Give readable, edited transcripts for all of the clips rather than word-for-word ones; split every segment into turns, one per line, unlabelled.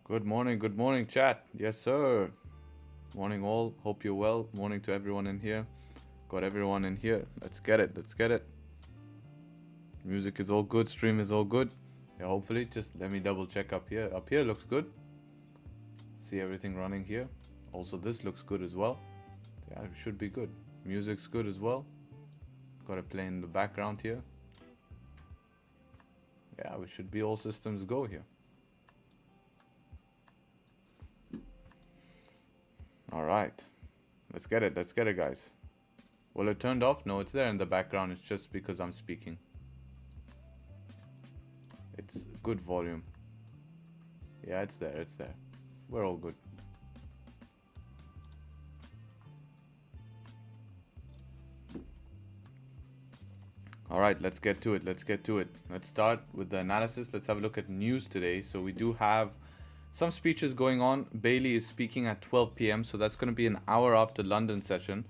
Good morning, chat. Yes, sir. Morning, all. Hope you're well. Morning to everyone in here. Got everyone in here. Let's get it. Let's get it. Music is all good. Stream is all good. Yeah, hopefully. Just let me double check up here. Up here looks good. See everything running here. Also, this looks good as well. Yeah, it should be good. Music's good as well. Got it playing in the background here. Yeah, we should be all systems go here. All right, let's get it, guys. Well, it turned off. No, it's there in the background. It's just because I'm speaking. It's good volume. Yeah, it's there, it's there. We're all good. All right, let's get to it. Let's start with the analysis. Let's have a look at news today. So we do have some speeches going on. Bailey is speaking at 12 p.m. So that's going to be an hour after London session.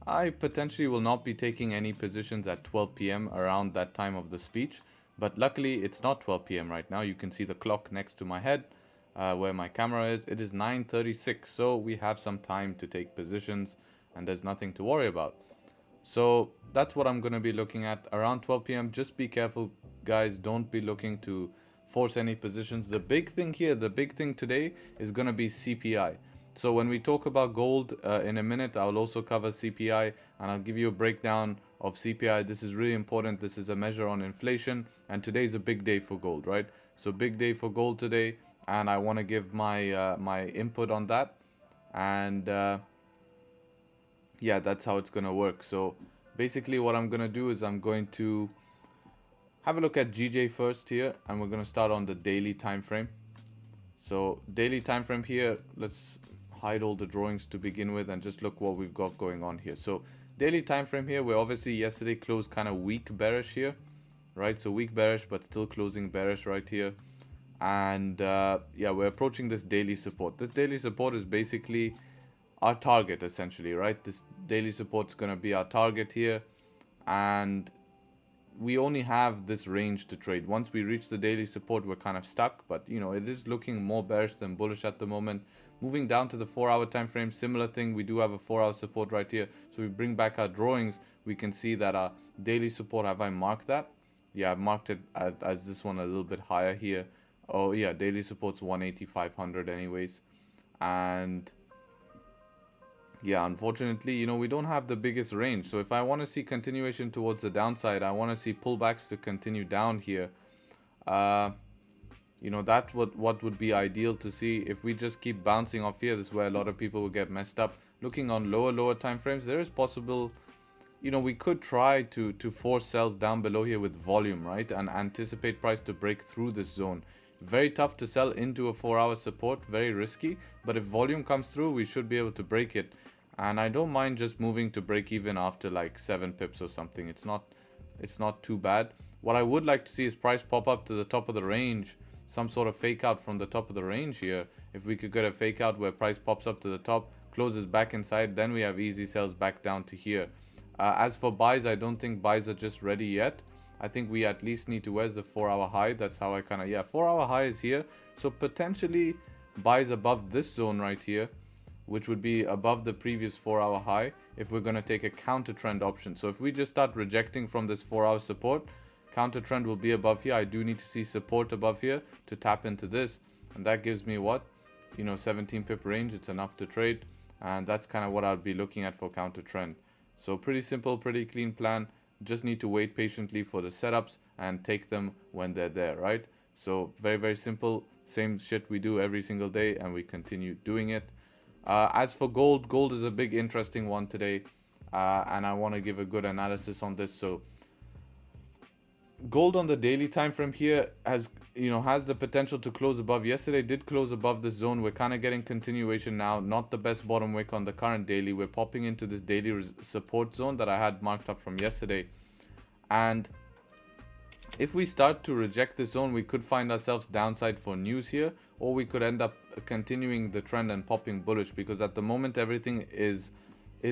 I potentially will not be taking any positions at 12 p.m. around that time of the speech, but luckily it's not 12 p.m. right now. You can see the clock next to my head where my camera is. It is 9:36, so we have some time to take positions and there's nothing to worry about. So that's what I'm going to be looking at around 12 p.m. Just be careful, guys. Don't be looking to force any positions. The big thing here, the big thing today is going to be CPI. So when we talk about gold in a minute, I'll also cover CPI and I'll give you a breakdown of CPI. This is really important. This is a measure on inflation, and today is a big day for gold, right? So big day for gold today, and I want to give my my input on that. And yeah, that's how it's going to work. So basically what I'm going to do is I'm going to have a look at GJ first here, and we're going to start on the daily time frame. So daily time frame here, let's hide all the drawings to begin with and just look what we've got going on here. So daily time frame here, we're obviously yesterday closed kind of weak bearish here, right? So weak bearish, but still closing bearish right here. And yeah, we're approaching this daily support. This daily support is basically our target essentially, right? This daily support is going to be our target here, and we only have this range to trade. Once we reach the daily support, we're kind of stuck, but you know, it is looking more bearish than bullish at the moment. Moving down to the 4-hour time frame, similar thing. We do have a 4-hour support right here. So we bring back our drawings, we can see that our daily support, have I marked that? Yeah, I've marked it as this one a little bit higher here. Oh yeah, daily support's 180,500 anyways. And yeah, unfortunately, you know, we don't have the biggest range. So if I want to see continuation towards the downside, I want to see pullbacks to continue down here. You know, that what would be ideal to see. If we just keep bouncing off here, this is where a lot of people will get messed up. Looking on lower time frames, there is possible, you know, we could try to force sells down below here with volume, right? And anticipate price to break through this zone. Very tough to sell into a 4-hour support, very risky. But if volume comes through, we should be able to break it. And I don't mind just moving to break even after like 7 pips or something. It's not too bad. What I would like to see is price pop up to the top of the range. Some sort of fake out from the top of the range here. If we could get a fake out where price pops up to the top, closes back inside, then we have easy sells back down to here. As for buys, I don't think buys are just ready yet. I think we at least need to, where's the 4-hour high? That's how I kind of, yeah, 4-hour high is here. So potentially buys above this zone right here, which would be above the previous 4-hour high if we're going to take a counter trend option. So if we just start rejecting from this 4-hour support, counter trend will be above here. I do need to see support above here to tap into this, and that gives me what, you know, 17 pip range. It's enough to trade, and that's kind of what I'll be looking at for counter trend. So pretty simple, pretty clean plan. Just need to wait patiently for the setups and take them when they're there, right? So very simple, same shit we do every single day, and we continue doing it. As for gold, gold is a big interesting one today, and I want to give a good analysis on this. So gold on the daily time frame here has the potential to close above. Yesterday did close above this zone. We're kind of getting continuation now. Not the best bottom wick on the current daily. We're popping into this daily support zone that I had marked up from yesterday, and if we start to reject this zone, we could find ourselves downside for news here, or we could end up continuing the trend and popping bullish, because at the moment everything is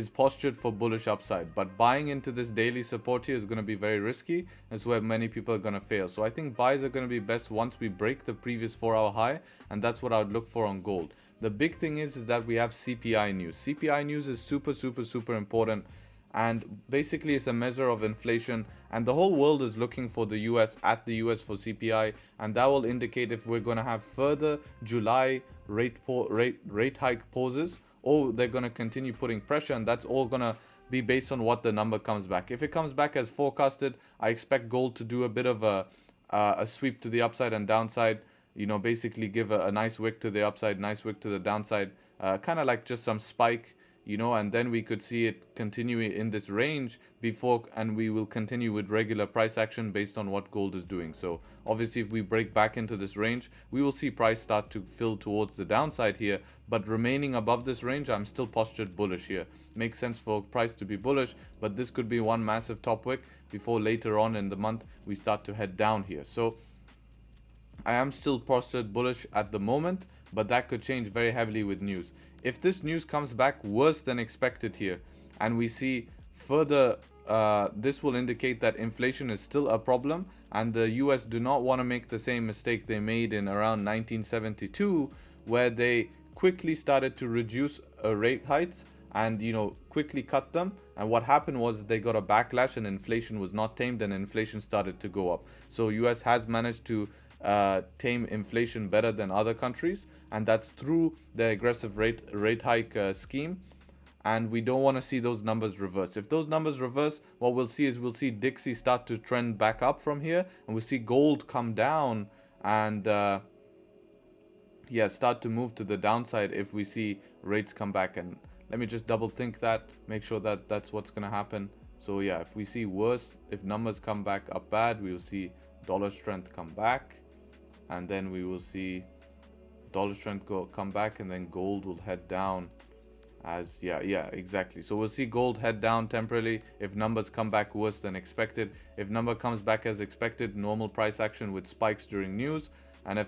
postured for bullish upside. But buying into this daily support here is going to be very risky. That's where many people are going to fail. So I think buys are going to be best once we break the previous 4-hour high, and that's what I would look for on gold. The big thing is that we have CPI news. CPI news is super important, and basically it's a measure of inflation, and the whole world is looking for the US for CPI, and that will indicate if we're going to have further July rate hike pauses, or they're going to continue putting pressure, and that's all going to be based on what the number comes back. If it comes back as forecasted, I expect gold to do a bit of a sweep to the upside and downside, you know, basically give a nice wick to the upside, nice wick to the downside, kind of like just some spike, you know, and then we could see it continue in this range before, and we will continue with regular price action based on what gold is doing. So obviously if we break back into this range, we will see price start to fill towards the downside here, but remaining above this range, I'm still postured bullish here. Makes sense for price to be bullish, but this could be one massive top wick before later on in the month we start to head down here. So I am still postured bullish at the moment, but that could change very heavily with news. If this news comes back worse than expected here, and we see further, this will indicate that inflation is still a problem, and the US do not want to make the same mistake they made in around 1972, where they quickly started to reduce rate hikes and, you know, quickly cut them. And what happened was they got a backlash and inflation was not tamed, and inflation started to go up. So US has managed to tame inflation better than other countries, and that's through the aggressive rate hike scheme. And we don't want to see those numbers reverse. If those numbers reverse, what we'll see is we'll see Dixie start to trend back up from here, and we'll see gold come down and yeah, start to move to the downside if we see rates come back. And let me just double think that, make sure that that's what's going to happen. So yeah, if we see worse, if numbers come back up bad, we will see dollar strength come back, and then we will see dollar strength come back, and then gold will head down. As yeah, exactly. So we'll see gold head down temporarily if numbers come back worse than expected. If number comes back as expected, normal price action with spikes during news. And if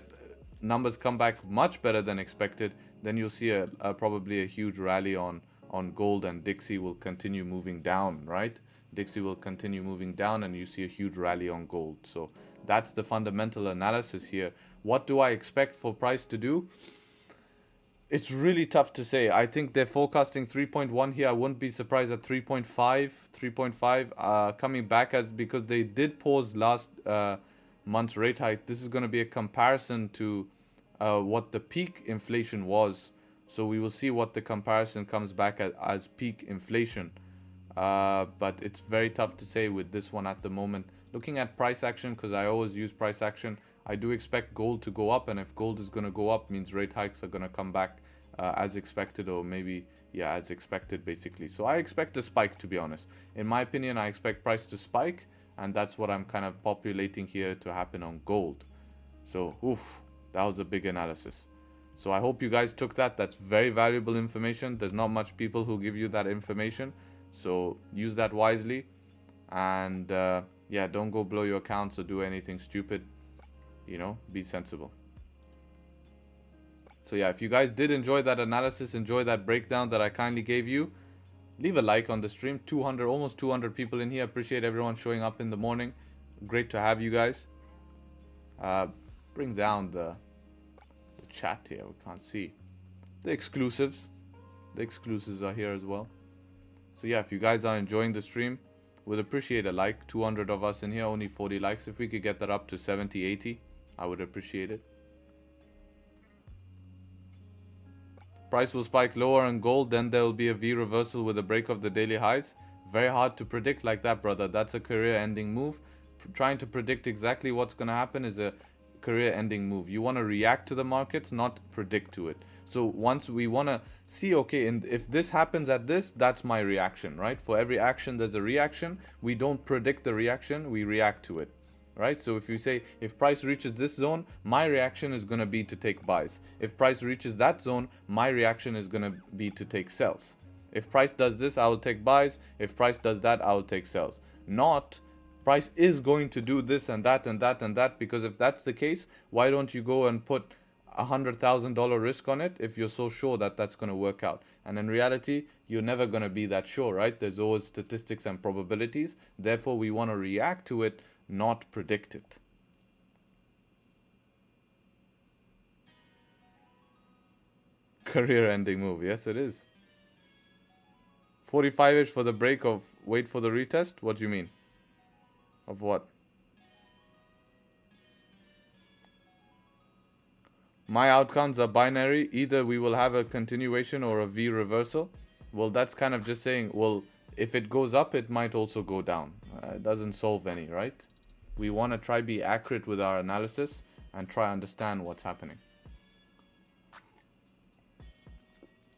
numbers come back much better than expected, then you'll see probably a huge rally on gold, and Dixie will continue moving down, right? Dixie will continue moving down, and you see a huge rally on gold. So that's the fundamental analysis here. What do I expect for price to do? It's really tough to say. I think they're forecasting 3.1 here. I wouldn't be surprised at 3.5 coming back, as because they did pause last month's rate hike. This is going to be a comparison to what the peak inflation was. So we will see what the comparison comes back as peak inflation. But it's very tough to say with this one at the moment. Looking at price action, because I always use price action, I do expect gold to go up, and if gold is going to go up, means rate hikes are going to come back as expected, or maybe, yeah, as expected basically. So I expect a spike, to be honest. In my opinion, I expect price to spike, and that's what I'm kind of populating here to happen on gold. So, oof, that was a big analysis. So I hope you guys took that. That's very valuable information. There's not much people who give you that information. So use that wisely, and yeah, don't go blow your accounts or do anything stupid. You know, be sensible. So yeah, if you guys did enjoy that analysis, enjoy that breakdown that I kindly gave you, leave a like on the stream. 200, almost 200 people in here. Appreciate everyone showing up in the morning. Great to have you guys. Bring down the chat here. We can't see the exclusives. The exclusives are here as well. So yeah, if you guys are enjoying the stream, would appreciate a like. 200 of us in here, only 40 likes. If we could get that up to 70, 80, I would appreciate it. Price will spike lower on gold, then there will be a V reversal with a break of the daily highs. Very hard to predict like that, brother. That's a career-ending move. Trying to predict exactly what's going to happen is a career-ending move. You want to react to the markets, not predict to it. So once we want to see, okay, and if this happens at this, that's my reaction, right? For every action, there's a reaction. We don't predict the reaction, we react to it. Right? So if you say, if price reaches this zone, my reaction is going to be to take buys. If price reaches that zone, my reaction is going to be to take sells. If price does this, I will take buys. If price does that, I will take sells. Not price is going to do this and that and that and that, because if that's the case, why don't you go and put $100,000 risk on it if you're so sure that that's going to work out? And in reality, you're never going to be that sure, right? There's always statistics and probabilities. Therefore, we want to react to it, not predict it. Career-ending move. Yes, it is. 45-ish for the break of wait for the retest? What do you mean? Of what? My outcomes are binary. Either we will have a continuation or a V reversal. Well, that's kind of just saying, well, if it goes up, it might also go down. It doesn't solve any, right? We want to try be accurate with our analysis and try understand what's happening.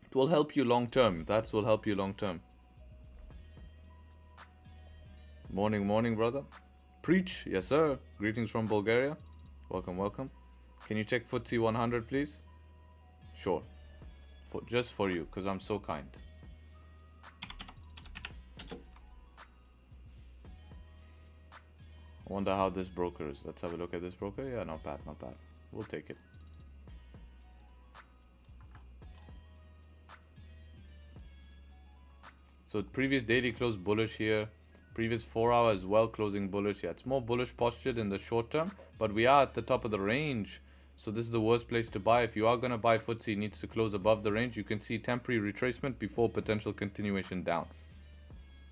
It will help you long term. That will help you long term. Morning, morning, brother. Preach. Yes, sir. Greetings from Bulgaria. Welcome, welcome. Can you check FTSE 100, please? Sure. Just for you, because I'm so kind. I wonder how this broker is. Let's have a look at this broker. Yeah, not bad, not bad. We'll take it. So previous daily close bullish here. Previous 4 hour as well closing bullish. Yeah, it's more bullish postured in the short term, but we are at the top of the range. So this is the worst place to buy. If you are going to buy FTSE, it needs to close above the range. You can see temporary retracement before potential continuation down.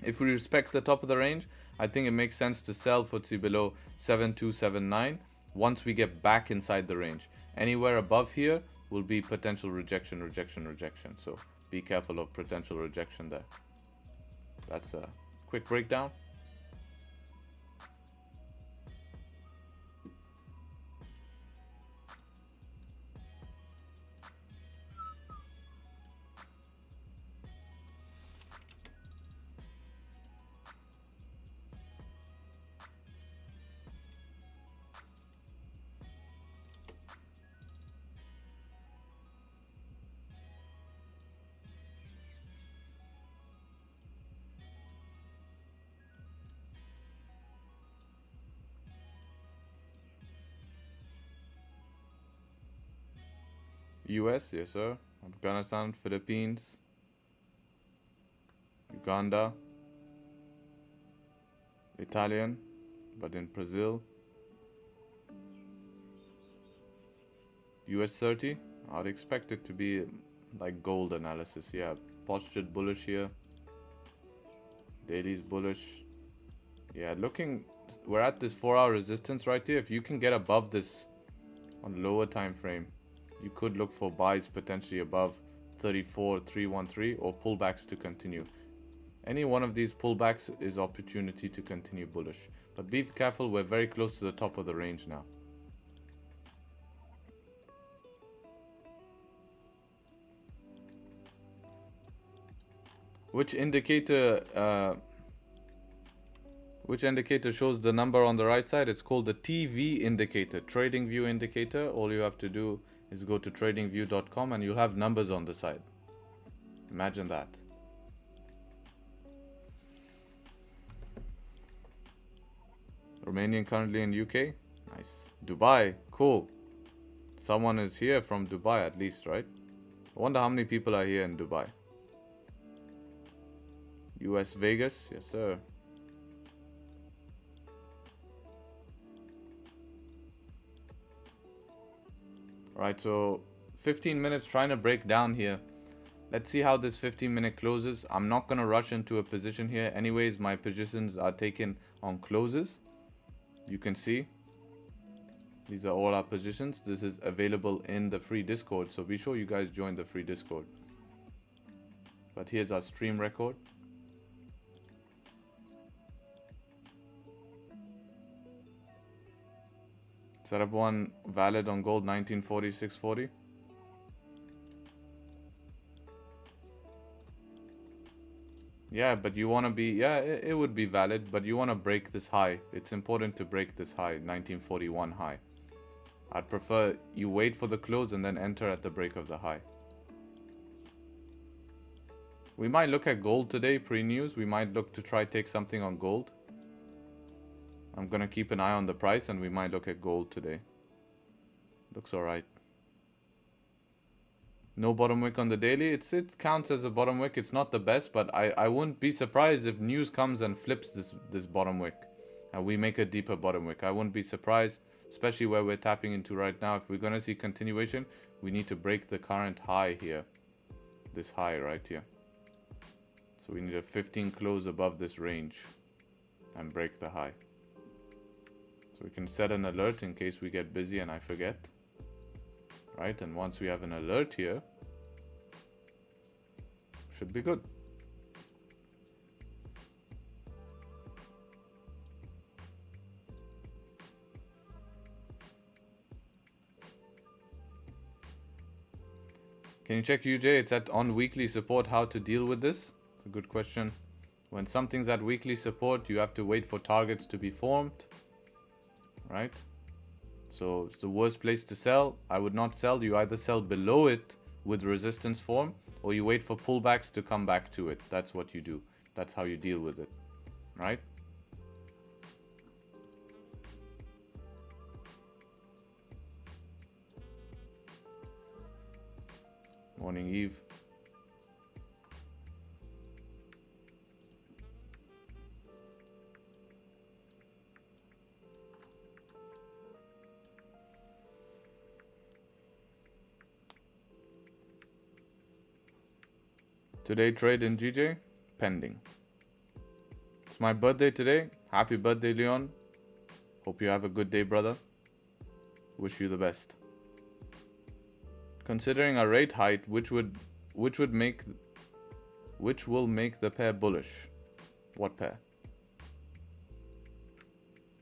If we respect the top of the range, I think it makes sense to sell FTSE below 7279 once we get back inside the range. Anywhere above here will be potential rejection, rejection, rejection. So be careful of potential rejection there. That's a quick breakdown. US, yes sir. Afghanistan, Philippines, Uganda, Italian, but in Brazil. US 30, I'd expect it to be like gold analysis. Yeah, postured bullish here. Daily's bullish. Yeah, we're at this 4 hour resistance right here. If you can get above this on lower time frame, you could look for buys potentially above 34,313 or pullbacks to continue. Any one of these pullbacks is opportunity to continue bullish. But be careful, we're very close to the top of the range now. Which indicator shows the number on the right side? It's called the TV indicator, Tradingview indicator. All you have to do is go to tradingview.com and you'll have numbers on the side. Imagine that. Romanian currently in UK. Nice. Dubai. Cool. Someone is here from Dubai at least, right? I wonder how many people are here in Dubai. US Vegas. Yes, sir. Alright, so 15 minutes trying to break down here. Let's see how this 15-minute closes. I'm not going to rush into a position here. Anyways, my positions are taken on closes. You can see. These are all our positions. This is available in the free Discord. So be sure you guys join the free Discord. But here's our stream record. Setup 1 valid on gold 1940, 640. Yeah, but you want to be, yeah, it would be valid, but you want to break this high. It's important to break this high, 1941 high. I'd prefer you wait for the close and then enter at the break of the high. We might look at gold today, pre-news. We might look to try take something on gold. I'm going to keep an eye on the price and we might look at gold today. Looks alright. No bottom wick on the daily. It counts as a bottom wick. It's not the best, but I wouldn't be surprised if news comes and flips this bottom wick. And we make a deeper bottom wick. I wouldn't be surprised, especially where we're tapping into right now. If we're going to see continuation, we need to break the current high here. This high right here. So we need a 15 close above this range and break the high. So we can set an alert in case we get busy and I forget. Right, and once we have an alert here, should be good. Can you check UJ? It's at on weekly support. How to deal with this? It's a good question. When something's at weekly support, you have to wait for targets to be formed. Right? So it's the worst place to sell. I would not sell. You either sell below it with resistance form or you wait for pullbacks to come back to it. That's what you do. That's how you deal with it. Right? Morning Eve. Today trade in GJ, pending. It's my birthday today. Happy birthday, Leon. Hope you have a good day, brother. Wish you the best. Considering a rate hike, which will make the pair bullish? What pair?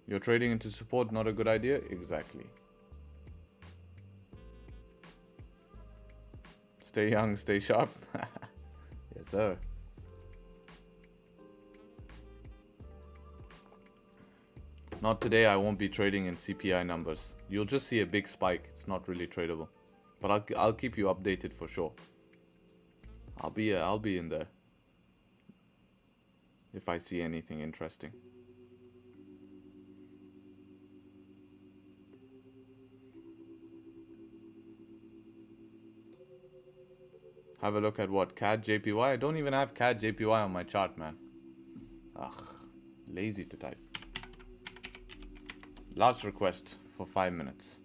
You're trading into support, not a good idea? Exactly. Stay young, stay sharp. Yes, sir. Not today, I won't be trading in CPI numbers. You'll just see a big spike. It's not really tradable. But I'll keep you updated for sure. I'll be in there if I see anything interesting. Have a look at what? CADJPY? I don't even have CADJPY on my chart, man. Ugh, lazy to type. Last request for 5 minutes.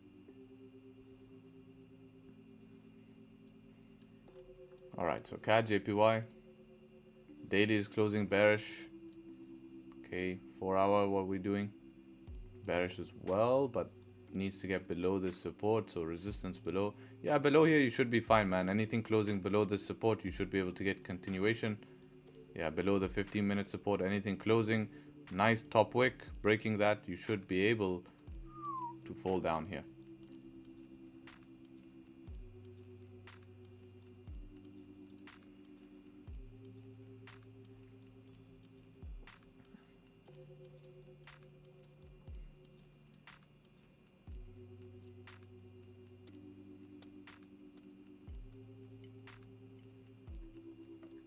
Alright, so CADJPY. Daily is closing bearish. Okay, 4 hour, what are we doing? Bearish as well, but needs to get below this support, so resistance below. Yeah, below here you should be fine, man. Anything closing below this support, you should be able to get continuation. Yeah, below the 15-minute support, anything closing, nice top wick, breaking that, you should be able to fall down here.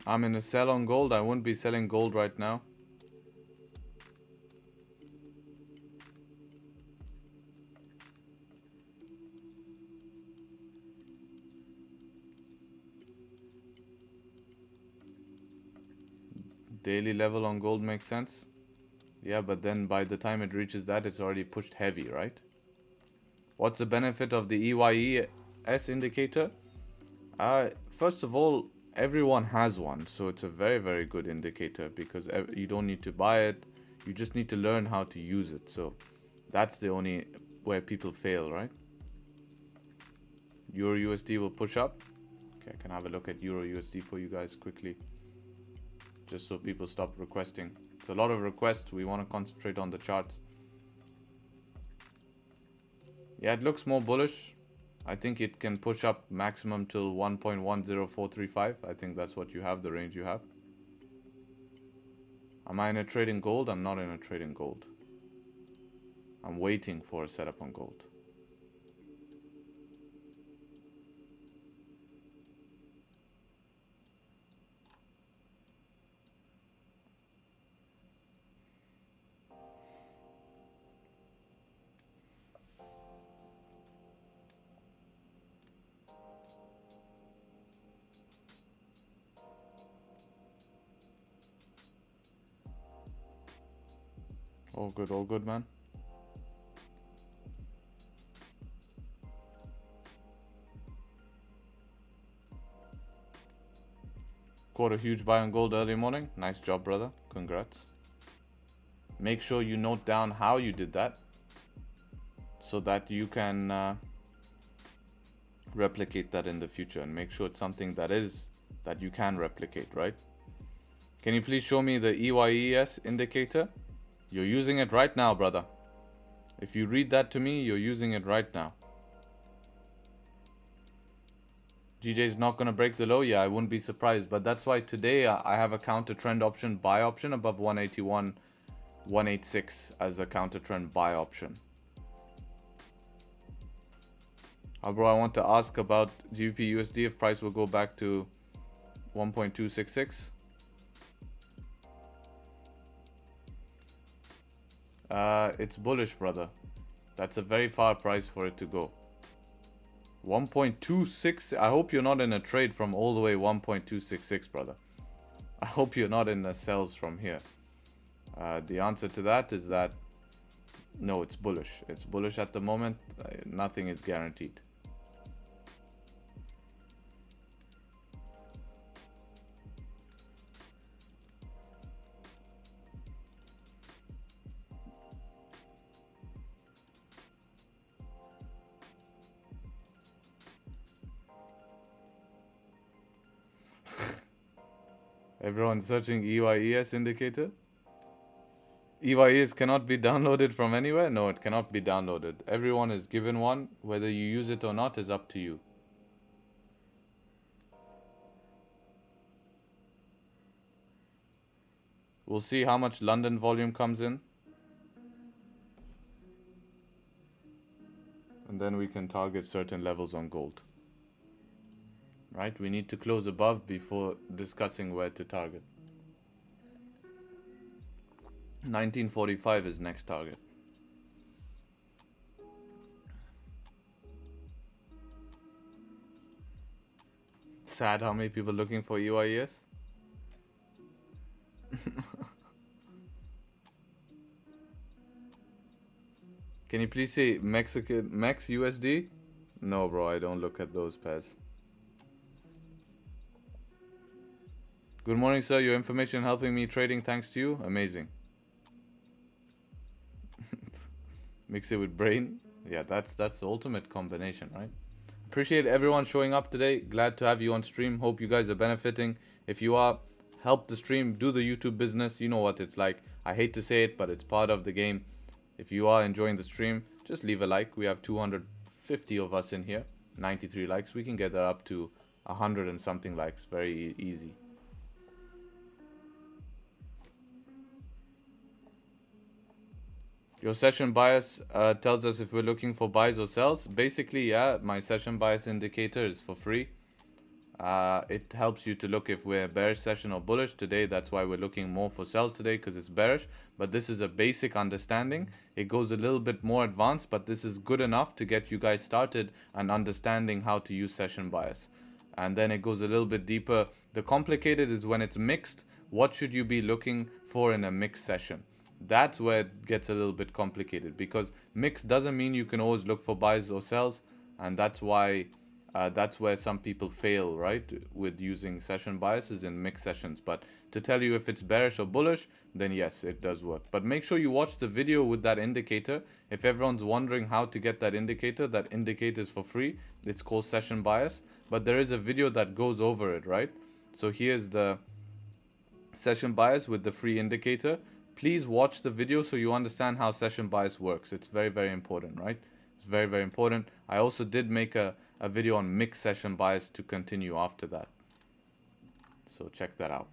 I'm in a sell on gold. I wouldn't be selling gold right now. Daily level on gold makes sense. Yeah, but then by the time it reaches that, it's already pushed heavy, right? What's the benefit of the EYES indicator? First of all, everyone has one, so it's a very, very good indicator because you don't need to buy it. You just need to learn how to use it. So that's the only where people fail, right? EURUSD will push up. Okay, I can have a look at EURUSD for you guys quickly, just so people stop requesting. It's a lot of requests. We want to concentrate on the charts. Yeah, it looks more bullish. I think it can push up maximum till 1.10435. I think that's what you have, the range you have. Am I in a trade in gold? I'm not in a trade in gold. I'm waiting for a setup on gold. All good, man. Caught a huge buy on gold early morning. Nice job, brother. Congrats. Make sure you note down how you did that so that you can replicate that in the future, and make sure it's something that you can replicate, right? Can you please show me the EYES indicator? You're using it right now, brother. If you read that to me, you're using it right now. GJ is not going to break the low. Yeah, I wouldn't be surprised. But that's why today I have a counter trend option, buy option above 181, 186 as a counter trend buy option. Bro, I want to ask about GBP USD if price will go back to 1.266. It's bullish, brother. That's a very far price for it to go. 1.26. I hope you're not in a trade from all the way 1.266, brother. I hope you're not in the sells from here. The answer to that is that no, it's bullish. It's bullish at the moment. Nothing is guaranteed. Everyone's searching EYES indicator. EYES cannot be downloaded from anywhere? No, it cannot be downloaded. Everyone is given one. Whether you use it or not is up to you. We'll see how much London volume comes in. And then we can target certain levels on gold. Right? We need to close above before discussing where to target. 1945 is next target. Sad how many people looking for EYES. Can you please say Mexican Mex USD? No, bro, I don't look at those pairs. Good morning, sir. Your information helping me trading. Thanks to you. Amazing. Mix it with brain. Yeah, that's the ultimate combination, right? Appreciate everyone showing up today. Glad to have you on stream. Hope you guys are benefiting. If you are, help the stream, do the YouTube business. You know what it's like. I hate to say it, but it's part of the game. If you are enjoying the stream, just leave a like. We have 250 of us in here. 93 likes. We can get that up to 100 and something likes. Very easy. Your session bias tells us if we're looking for buys or sells. Basically, yeah, my session bias indicator is for free. It helps you to look if we're bearish session or bullish. Today, that's why we're looking more for sells today, because it's bearish. But this is a basic understanding. It goes a little bit more advanced, but this is good enough to get you guys started and understanding how to use session bias. And then it goes a little bit deeper. The complicated is when it's mixed. What should you be looking for in a mixed session? That's where it gets a little bit complicated, because mixed doesn't mean you can always look for buys or sells, and that's why that's where some people fail, right, with using session biases in mixed sessions. But to tell you if it's bearish or bullish, then yes, it does work. But make sure you watch the video with that indicator. If everyone's wondering how to get that indicator is for free. It's called session bias, but there is a video that goes over it, right? So here's the session bias with the free indicator. Please watch the video so you understand how session bias works. It's very, very important, right? It's very, very important. I also did make a video on mixed session bias to continue after that. So check that out.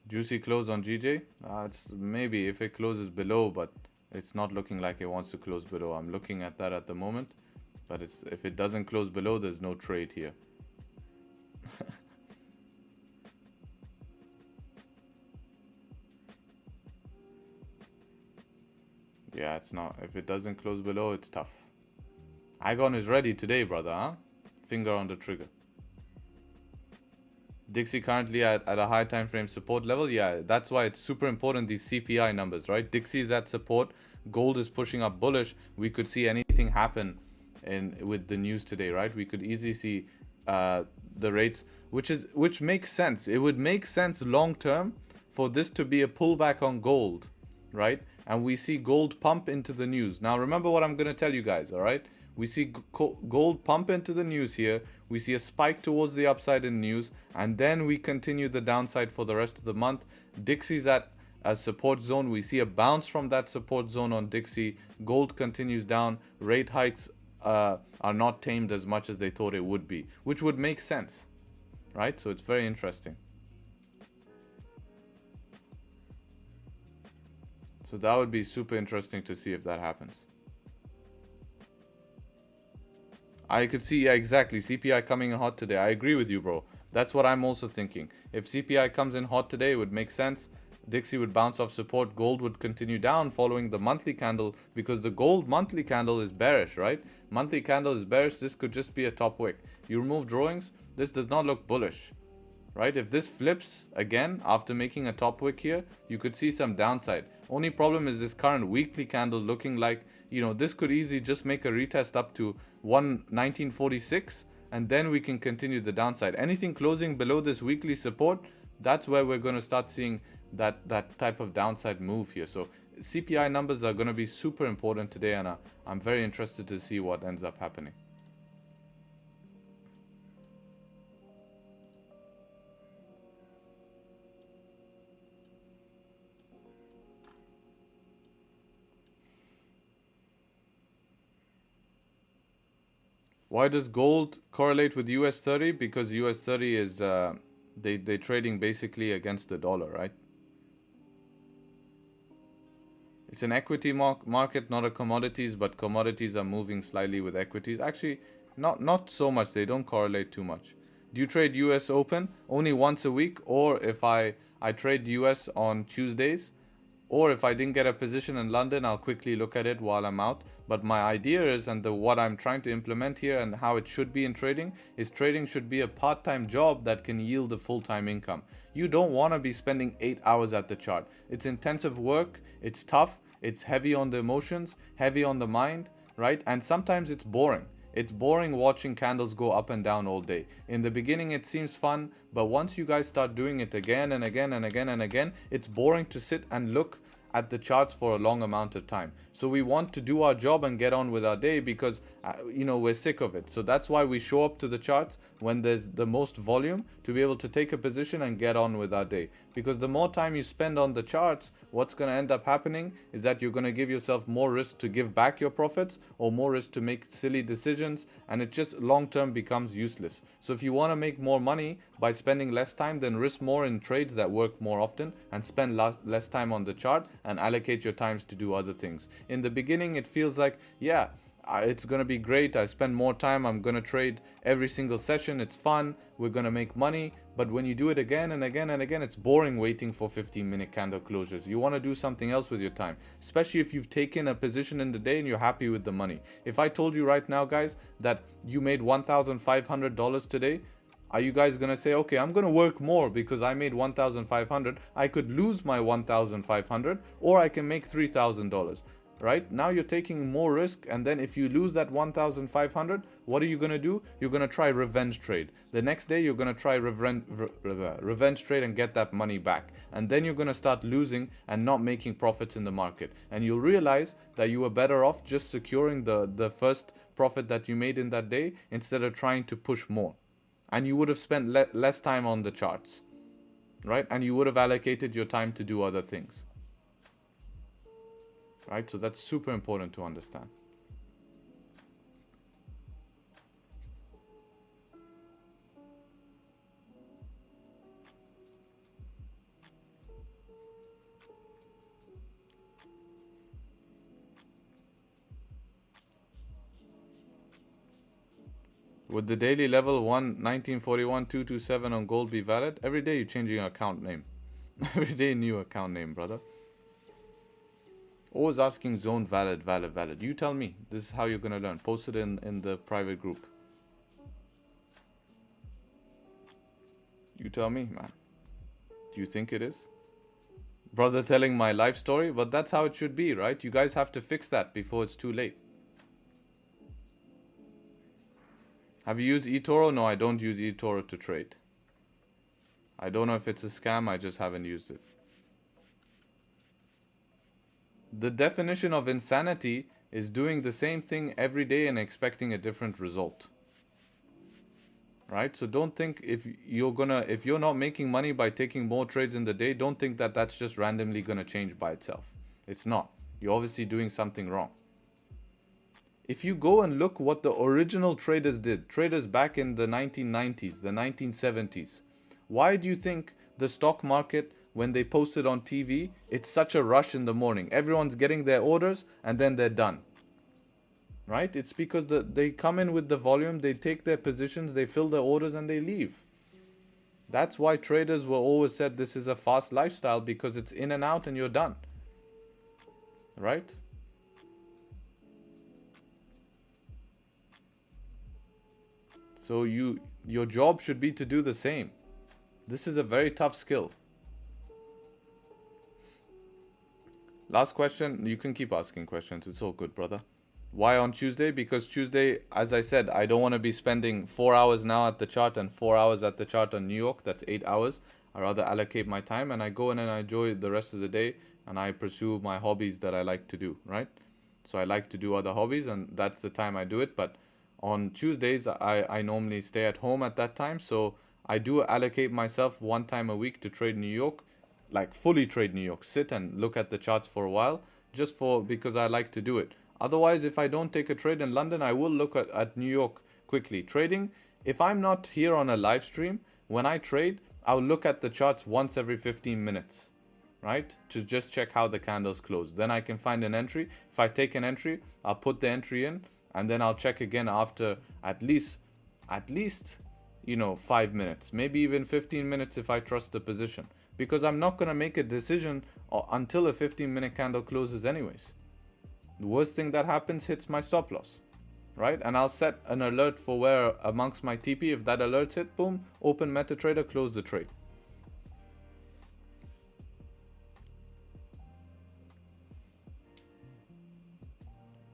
Juicy close on GJ? It's maybe if it closes below, but it's not looking like it wants to close below. I'm looking at that at the moment, but if it doesn't close below, there's no trade here. Yeah, it's not. If it doesn't close below, it's tough. Igon is ready today, brother, huh? Finger on the trigger. Dixie currently at a high time frame support level. Yeah, that's why it's super important, these CPI numbers, right? Dixie is at support. Gold is pushing up bullish. We could see anything happen with the news today, right? We could easily see the rates, which makes sense. It would make sense long term for this to be a pullback on gold, right? And we see gold pump into the news. Now, remember what I'm going to tell you guys, all right? We see gold pump into the news here. We see a spike towards the upside in news. And then we continue the downside for the rest of the month. Dixie's at a support zone. We see a bounce from that support zone on Dixie. Gold continues down. Rate hikes are not tamed as much as they thought it would be, which would make sense, right? So it's very interesting. So that would be super interesting to see if that happens. I could see, yeah, exactly. CPI coming in hot today. I agree with you, bro. That's what I'm also thinking. If CPI comes in hot today, it would make sense. Dixie would bounce off support. Gold would continue down following the monthly candle, because the gold monthly candle is bearish, right? Monthly candle is bearish. This could just be a top wick. You remove drawings. This does not look bullish, right? If this flips again after making a top wick here, you could see some downside. Only problem is this current weekly candle looking like, you know, this could easily just make a retest up to 1946, and then we can continue the downside. Anything closing below this weekly support, that's where we're going to start seeing that type of downside move here. So CPI numbers are going to be super important today, and I'm very interested to see what ends up happening. Why does gold correlate with US 30? Because US 30 is they're trading basically against the dollar, right? It's an equity market, not a commodities, but commodities are moving slightly with equities. Actually, not so much. They don't correlate too much. Do you trade US Open only once a week, or if I trade US on Tuesdays, or if I didn't get a position in London, I'll quickly look at it while I'm out. But my idea is, and what I'm trying to implement here and how it should be in trading, is trading should be a part-time job that can yield a full-time income. You don't want to be spending 8 hours at the chart. It's intensive work, it's tough, it's heavy on the emotions, heavy on the mind, right? And sometimes it's boring. It's boring watching candles go up and down all day. In the beginning, it seems fun, but once you guys start doing it again and again and again and again, it's boring to sit and look at the charts for a long amount of time. So we want to do our job and get on with our day because we're sick of it. So that's why we show up to the charts when there's the most volume to be able to take a position and get on with our day. Because the more time you spend on the charts, what's going to end up happening is that you're going to give yourself more risk to give back your profits or more risk to make silly decisions, and it just long term becomes useless. So if you want to make more money by spending less time, then risk more in trades that work more often and spend less time on the chart and allocate your times to do other things. In the beginning, it feels like, yeah, it's going to be great. I spend more time. I'm going to trade every single session. It's fun. We're going to make money. But when you do it again and again and again, it's boring waiting for 15-minute candle closures. You want to do something else with your time, especially if you've taken a position in the day and you're happy with the money. If I told you right now, guys, that you made $1,500 today, are you guys going to say, okay, I'm going to work more because I made 1,500. I could lose my 1,500 or I can make $3,000. Right now you're taking more risk, and then if you lose that 1,500, what are you going to do? You're going to try revenge trade. The next day you're going to try revenge trade and get that money back, and then you're going to start losing and not making profits in the market, and you'll realize that you were better off just securing the first profit that you made in that day instead of trying to push more, and you would have spent less time on the charts, right? And you would have allocated your time to do other things. Right, so that's super important to understand. Would the daily level 1941-227 on gold be valid? Every day you're changing your account name. Every day new account name, brother. Always asking zone valid. You tell me. This is how you're going to learn. Post it in the private group. You tell me, man. Do you think it is? Brother telling my life story? But that's how it should be, right? You guys have to fix that before it's too late. Have you used eToro? No, I don't use eToro to trade. I don't know if it's a scam. I just haven't used it. The definition of insanity is doing the same thing every day and expecting a different result. Right? So don't think if you're not making money by taking more trades in the day, don't think that that's just randomly going to change by itself. It's not. You're obviously doing something wrong. If you go and look what the original traders did, traders back in the 1990s, the 1970s, why do you think the stock market, when they post it on TV, it's such a rush in the morning? Everyone's getting their orders and then they're done. Right? It's because they come in with the volume, they take their positions, they fill their orders and they leave. That's why traders were always said this is a fast lifestyle, because it's in and out and you're done. Right? So your job should be to do the same. This is a very tough skill. Last question. You can keep asking questions. It's all good, brother. Why on Tuesday? Because Tuesday, as I said, I don't want to be spending 4 hours now at the chart and 4 hours at the chart on New York. That's 8 hours. I rather allocate my time and I go in and I enjoy the rest of the day and I pursue my hobbies that I like to do, right? So I like to do other hobbies and that's the time I do it. But on Tuesdays, I normally stay at home at that time. So I do allocate myself one time a week to trade New York, like fully trade New York, sit and look at the charts for a while, just because I like to do it. Otherwise, if I don't take a trade in London, I will look at New York quickly. Trading, if I'm not here on a live stream, when I trade, I'll look at the charts once every 15 minutes, right? To just check how the candles close. Then I can find an entry. If I take an entry, I'll put the entry in, and then I'll check again after at least, 5 minutes, maybe even 15 minutes if I trust the position. Because I'm not going to make a decision until a 15-minute candle closes anyways. The worst thing that happens hits my stop loss, right? And I'll set an alert for where amongst my TP. If that alerts hit, boom, open MetaTrader, close the trade.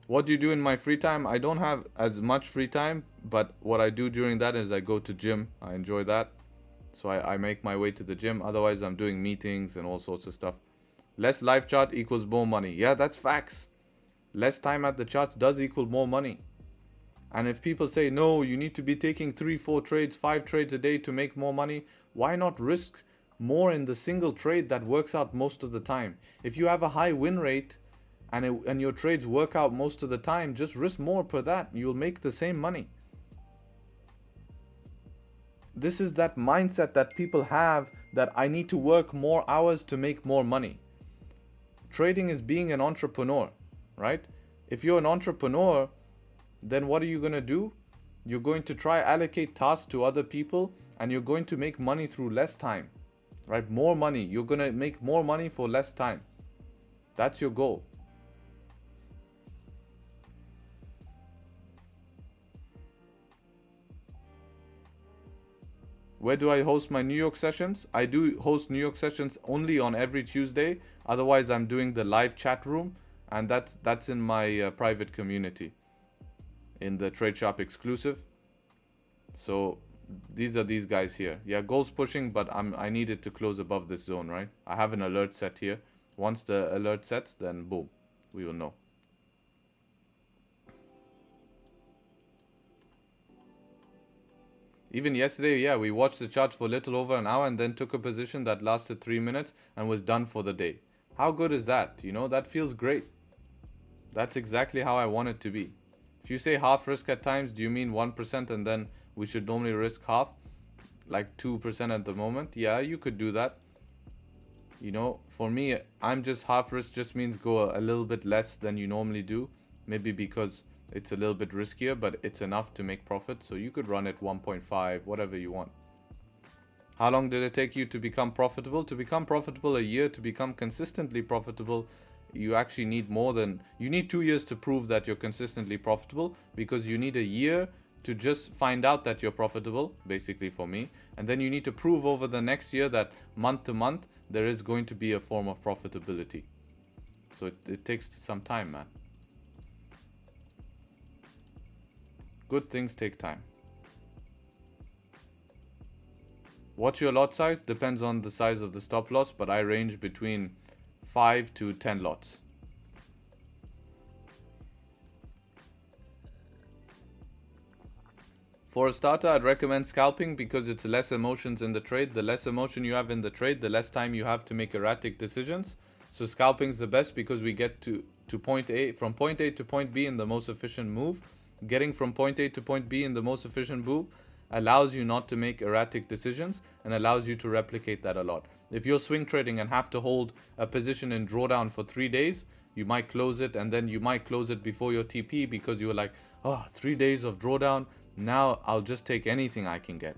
What do you do in my free time? I don't have as much free time, but what I do during that is I go to gym. I enjoy that. So I make my way to the gym. Otherwise, I'm doing meetings and all sorts of stuff. Less live chart equals more money. Yeah, that's facts. Less time at the charts does equal more money. And if people say, no, you need to be taking 3, 4 trades, 5 trades a day to make more money, why not risk more in the single trade that works out most of the time? If you have a high win rate and your trades work out most of the time, just risk more per that. You'll make the same money. This is that mindset that people have, that I need to work more hours to make more money. Trading is being an entrepreneur, right? If you're an entrepreneur, then what are you going to do? You're going to try allocate tasks to other people, and you're going to make money through less time, right? More money. You're going to make more money for less time. That's your goal. Where do I host my New York sessions? I do host New York sessions only on every Tuesday. Otherwise, I'm doing the live chat room, and that's in my private community, in the Tradesharpe exclusive. So these are these guys here. Yeah, goals pushing, but I needed to close above this zone, right? I have an alert set here. Once the alert sets, then boom, we will know. Even yesterday, yeah, we watched the chart for a little over an hour and then took a position that lasted 3 minutes and was done for the day. How good is that? You know, that feels great. That's exactly how I want it to be. If you say half risk at times, do you mean 1% and then we should normally risk half? Like 2% at the moment? Yeah, you could do that. You know, for me, I'm just half risk just means go a little bit less than you normally do. Maybe because it's a little bit riskier, but it's enough to make profit. So you could run it 1.5, whatever you want. How long did it take you to become profitable? To become profitable, a year. To become consistently profitable, you actually need you need 2 years to prove that you're consistently profitable, because you need a year to just find out that you're profitable, basically for me. And then you need to prove over the next year that month to month, there is going to be a form of profitability. So it takes some time, man. Good things take time. What's your lot size? Depends on the size of the stop loss, but I range between 5 to 10 lots. For a starter, I'd recommend scalping because it's less emotions in the trade. The less emotion you have in the trade, the less time you have to make erratic decisions. So scalping is the best because we get to point A, from point A to point B in the most efficient move. Getting from point A to point B in the most efficient move allows you not to make erratic decisions and allows you to replicate that a lot. If you're swing trading and have to hold a position in drawdown for 3 days, you might close it, and then you might close it before your TP because you were like, oh, 3 days of drawdown. Now I'll just take anything I can get.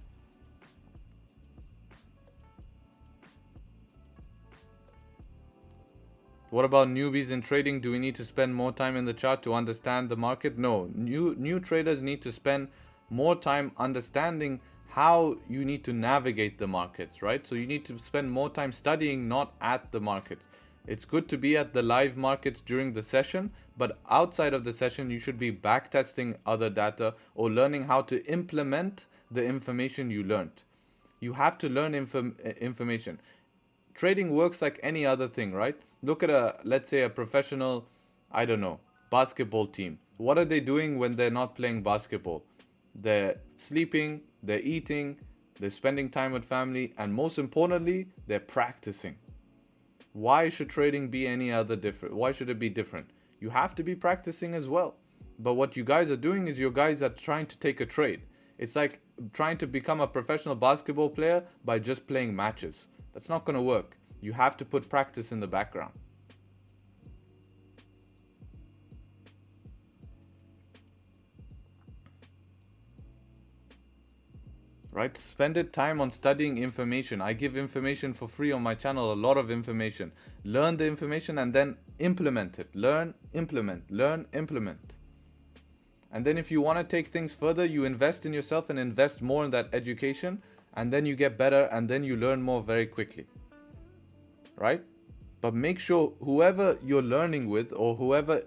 What about newbies in trading? Do we need to spend more time in the chart to understand the market? No, new traders need to spend more time understanding how you need to navigate the markets, right? So you need to spend more time studying, not at the markets. It's good to be at the live markets during the session, but outside of the session, you should be backtesting other data or learning how to implement the information you learned. You have to learn information. Trading works like any other thing, right? Look at let's say a professional, I don't know, basketball team. What are they doing when they're not playing basketball? They're sleeping, they're eating, they're spending time with family, and most importantly, they're practicing. Why should trading be any other different? Why should it be different? You have to be practicing as well. But what you guys are doing is you guys are trying to take a trade. It's like trying to become a professional basketball player by just playing matches. That's not going to work. You have to put practice in the background. Right? Spend it time on studying information. I give information for free on my channel, a lot of information. Learn the information and then implement it. Learn, implement, learn, implement. And then if you want to take things further, you invest in yourself and invest more in that education, and then you get better and then you learn more very quickly. Right? But make sure whoever you're learning with or whoever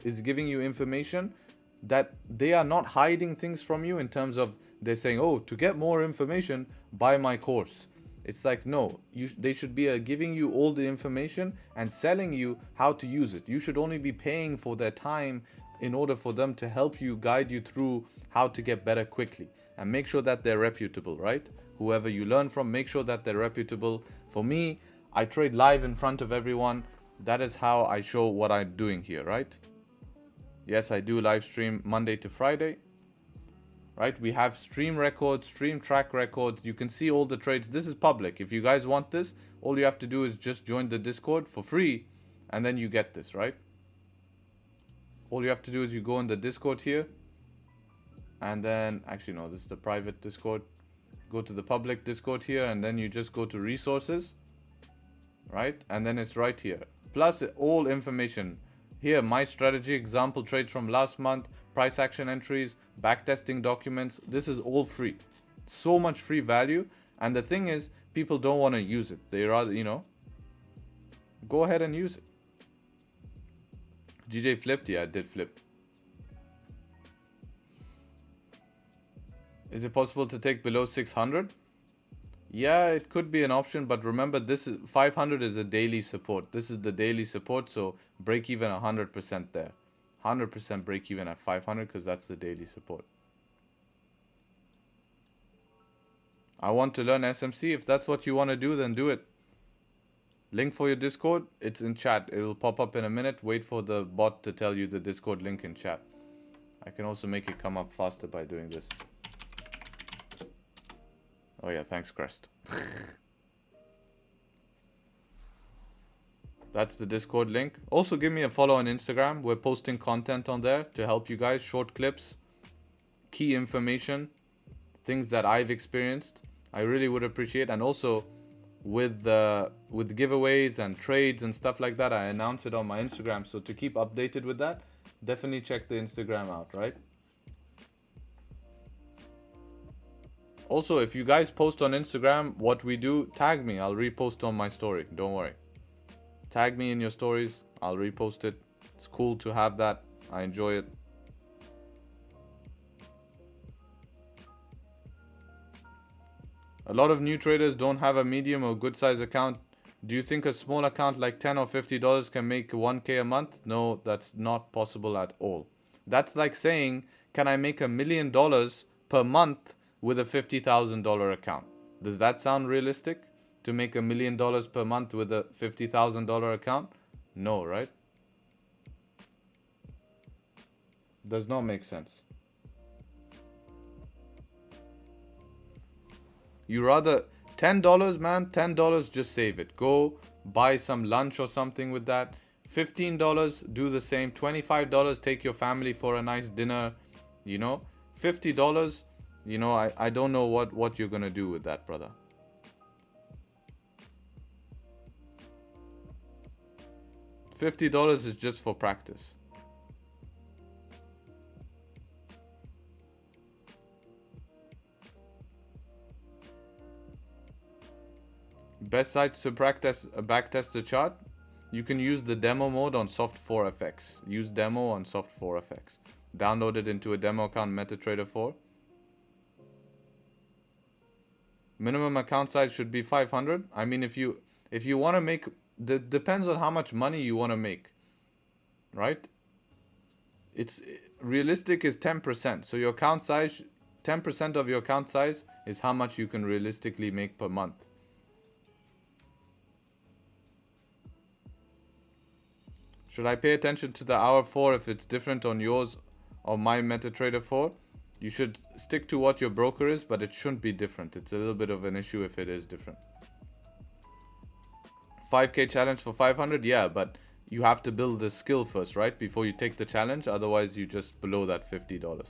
is giving you information, that they are not hiding things from you in terms of they're saying, oh, to get more information, buy my course. It's like, no, they should be giving you all the information and selling you how to use it. You should only be paying for their time in order for them to help you, guide you through how to get better quickly. And make sure that they're reputable, right? Whoever you learn from, make sure that they're reputable. For me, I trade live in front of everyone. That is how I show what I'm doing here, right? Yes, I do live stream Monday to Friday. Right? We have stream records, stream track records. You can see all the trades. This is public. If you guys want this, all you have to do is just join the Discord for free, and then you get this, right? All you have to do is you go in the Discord here, and then, actually no, this is the private Discord. Go to the public Discord here, and then you just go to resources, right? And then it's right here. Plus all information. Here, my strategy, example trades from last month, price action entries, backtesting documents. This is all free. So much free value. And the thing is, people don't want to use it. They rather, you know, go ahead and use it. GJ flipped? Yeah, I did flip. Is it possible to take below 600? Yeah, it could be an option, but remember, this is 500 is a daily support. This is the daily support, so break even 100% there. 100% break even at 500 because that's the daily support. I want to learn SMC. If that's what you want to do, then do it. Link for your Discord, it's in chat. It will pop up in a minute. Wait for the bot to tell you the Discord link in chat. I can also make it come up faster by doing this. Oh yeah, thanks, Crest. That's the Discord link. Also, give me a follow on Instagram. We're posting content on there to help you guys. Short clips, key information, things that I've experienced. I really would appreciate. And also, with giveaways and trades and stuff like that, I announce it on my Instagram. So to keep updated with that, definitely check the Instagram out, right? Also, if you guys post on Instagram what we do, tag me. I'll repost on my story. Don't worry. Tag me in your stories. I'll repost it. It's cool to have that. I enjoy it. A lot of new traders don't have a medium or good size account. Do you think a small account like $10 or $50 can make 1K a month? No, that's not possible at all. That's like saying, can I make $1 million per month with a $50,000 account? Does that sound realistic? To make $1 million per month with a $50,000 account? No, right? Does not make sense. You rather $10, man, $10, just save it. Go buy some lunch or something with that. $15, do the same. $25, take your family for a nice dinner. You know, $50, you know, I don't know what you're gonna do with that, brother. $50 is just for practice. Best sites to backtest the chart. You can use the demo mode on Soft 4FX. Use demo on Soft 4FX. Download it into a demo account, MetaTrader 4. Minimum account size should be 500. I mean, if you want to make, depends on how much money you want to make, right? It's realistic is 10%. So your account size, 10% of your account size is how much you can realistically make per month. Should I pay attention to the hour 4 if it's different on yours or my MetaTrader 4, you should stick to what your broker is, but it shouldn't be different. It's a little bit of an issue if it is different. 5k challenge for 500, yeah, but you have to build the skill first, right? Before you take the challenge, otherwise you just below that $50.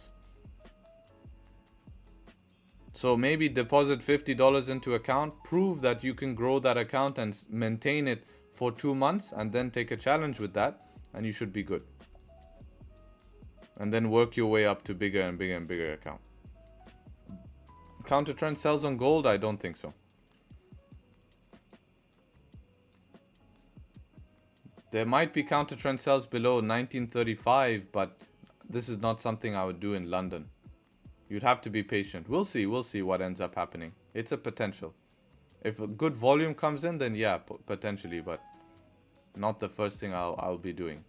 So maybe deposit $50 into account, prove that you can grow that account and maintain it for 2 months, and then take a challenge with that, and you should be good. And then work your way up to bigger and bigger and bigger account. Counter trend sells on gold? I don't think so. There might be counter trend sells below 1935, but this is not something I would do in London. You'd have to be patient. We'll see what ends up happening. It's a potential. If a good volume comes in, then yeah, potentially, but not the first thing I'll be doing.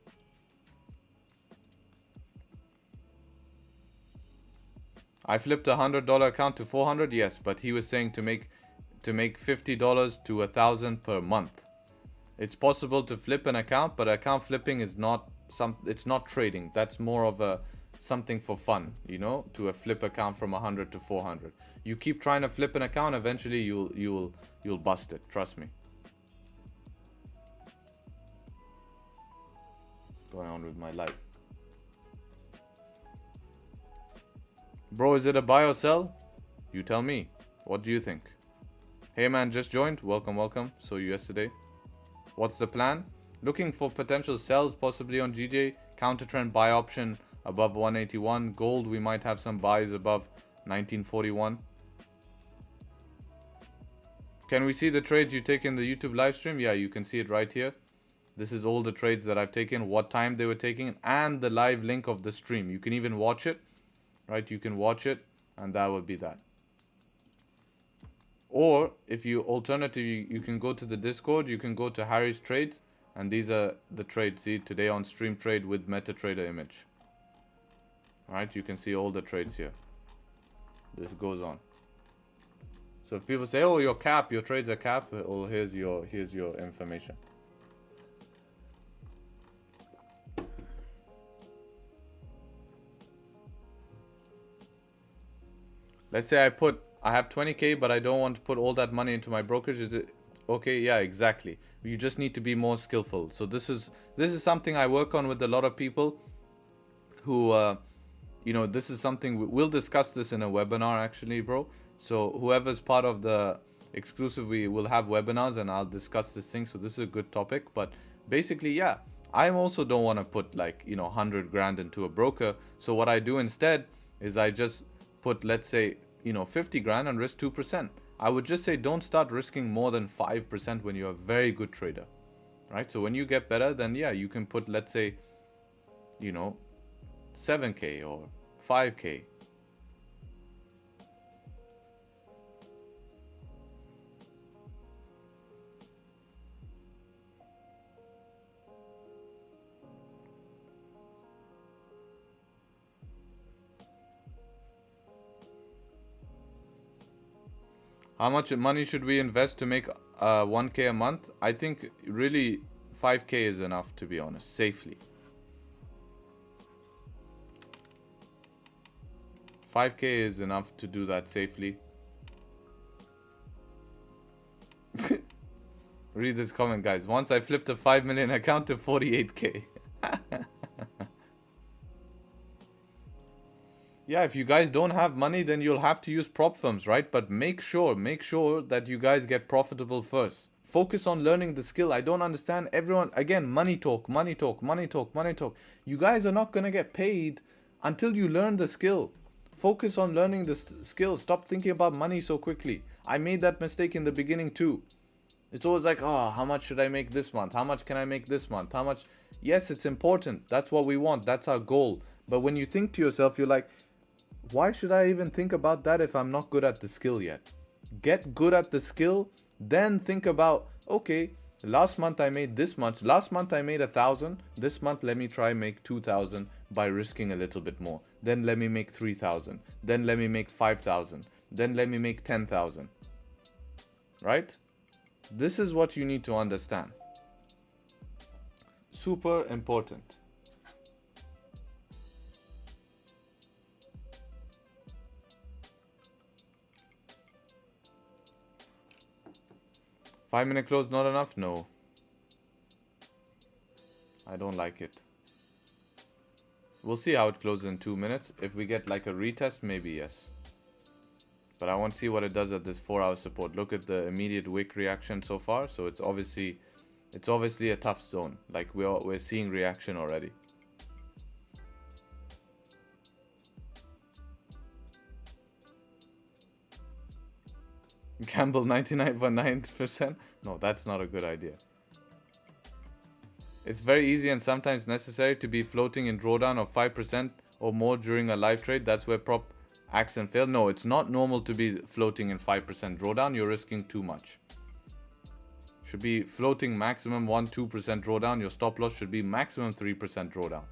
I flipped a $100 account to 400, yes, but he was saying to make $50 to 1,000 per month. It's possible to flip an account, but account flipping is not it's not trading. That's more of a something for fun, you know, to a flip account from 100 to 400. You keep trying to flip an account, eventually you'll bust it, trust me. Going on with my life. Bro, is it a buy or sell? You tell me. What do you think? Hey man, just joined. Welcome, welcome. Saw you yesterday. What's the plan? Looking for potential sells possibly on GJ. Counter trend buy option above 181. Gold, we might have some buys above 1941. Can we see the trades you take in the YouTube live stream? Yeah, you can see it right here. This is all the trades that I've taken, what time they were taken, and the live link of the stream. You can even watch it. Right, you can watch it, and that would be that. Or if you alternatively, you can go to the Discord, you can go to Harry's Trades, and these are the trades. See, today on stream trade with MetaTrader image. All right, you can see all the trades here. This goes on. So if people say, "Oh, your trades are cap," well, here's your information. Let's say I have 20k, but I don't want to put all that money into my brokerage. Is it okay? Yeah, exactly. You just need to be more skillful. So this is something I work on with a lot of people who, you know, this is something we'll discuss this in a webinar actually, bro. So whoever's part of the exclusive, we will have webinars and I'll discuss this thing. So this is a good topic, but basically, yeah, I also don't want to put like, you know, 100 grand into a broker. So what I do instead is I just put, let's say, you know, 50 grand and risk 2%. I would just say don't start risking more than 5% when you're a very good trader, right? So when you get better, then yeah, you can put, let's say, you know, 7k or 5k. How much money should we invest to make 1k a month? I think really 5k is enough, to be honest, safely. 5k is enough to do that safely. Read this comment, guys. Once I flipped a 5 million account to 48k. Yeah, if you guys don't have money, then you'll have to use prop firms, right? But make sure that you guys get profitable first. Focus on learning the skill. I don't understand everyone. Again, money talk. You guys are not going to get paid until you learn the skill. Focus on learning the skill. Stop thinking about money so quickly. I made that mistake in the beginning too. It's always like, oh, how much should I make this month? How much can I make this month? How much? Yes, it's important. That's what we want. That's our goal. But when you think to yourself, you're like, why should I even think about that if I'm not good at the skill yet? Get good at the skill, then think about, okay, last month I made this much. Last month I made 1,000. This month let me try make 2,000 by risking a little bit more. Then let me make 3,000. Then let me make 5,000. Then let me make 10,000. Right? This is what you need to understand. Super important. 5-minute close not enough? No. I don't like it. We'll see how it closes in 2 minutes. If we get like a retest, maybe yes. But I want to see what it does at this 4-hour support. Look at the immediate wick reaction so far. So it's obviously a tough zone. Like we're seeing reaction already. Gamble 99.9%? No, that's not a good idea. It's very easy and sometimes necessary to be floating in drawdown of 5% or more during a live trade. That's where prop acts and fail. No, it's not normal to be floating in 5% drawdown. You're risking too much. Should be floating maximum 1-2% drawdown. Your stop loss should be maximum 3% drawdown.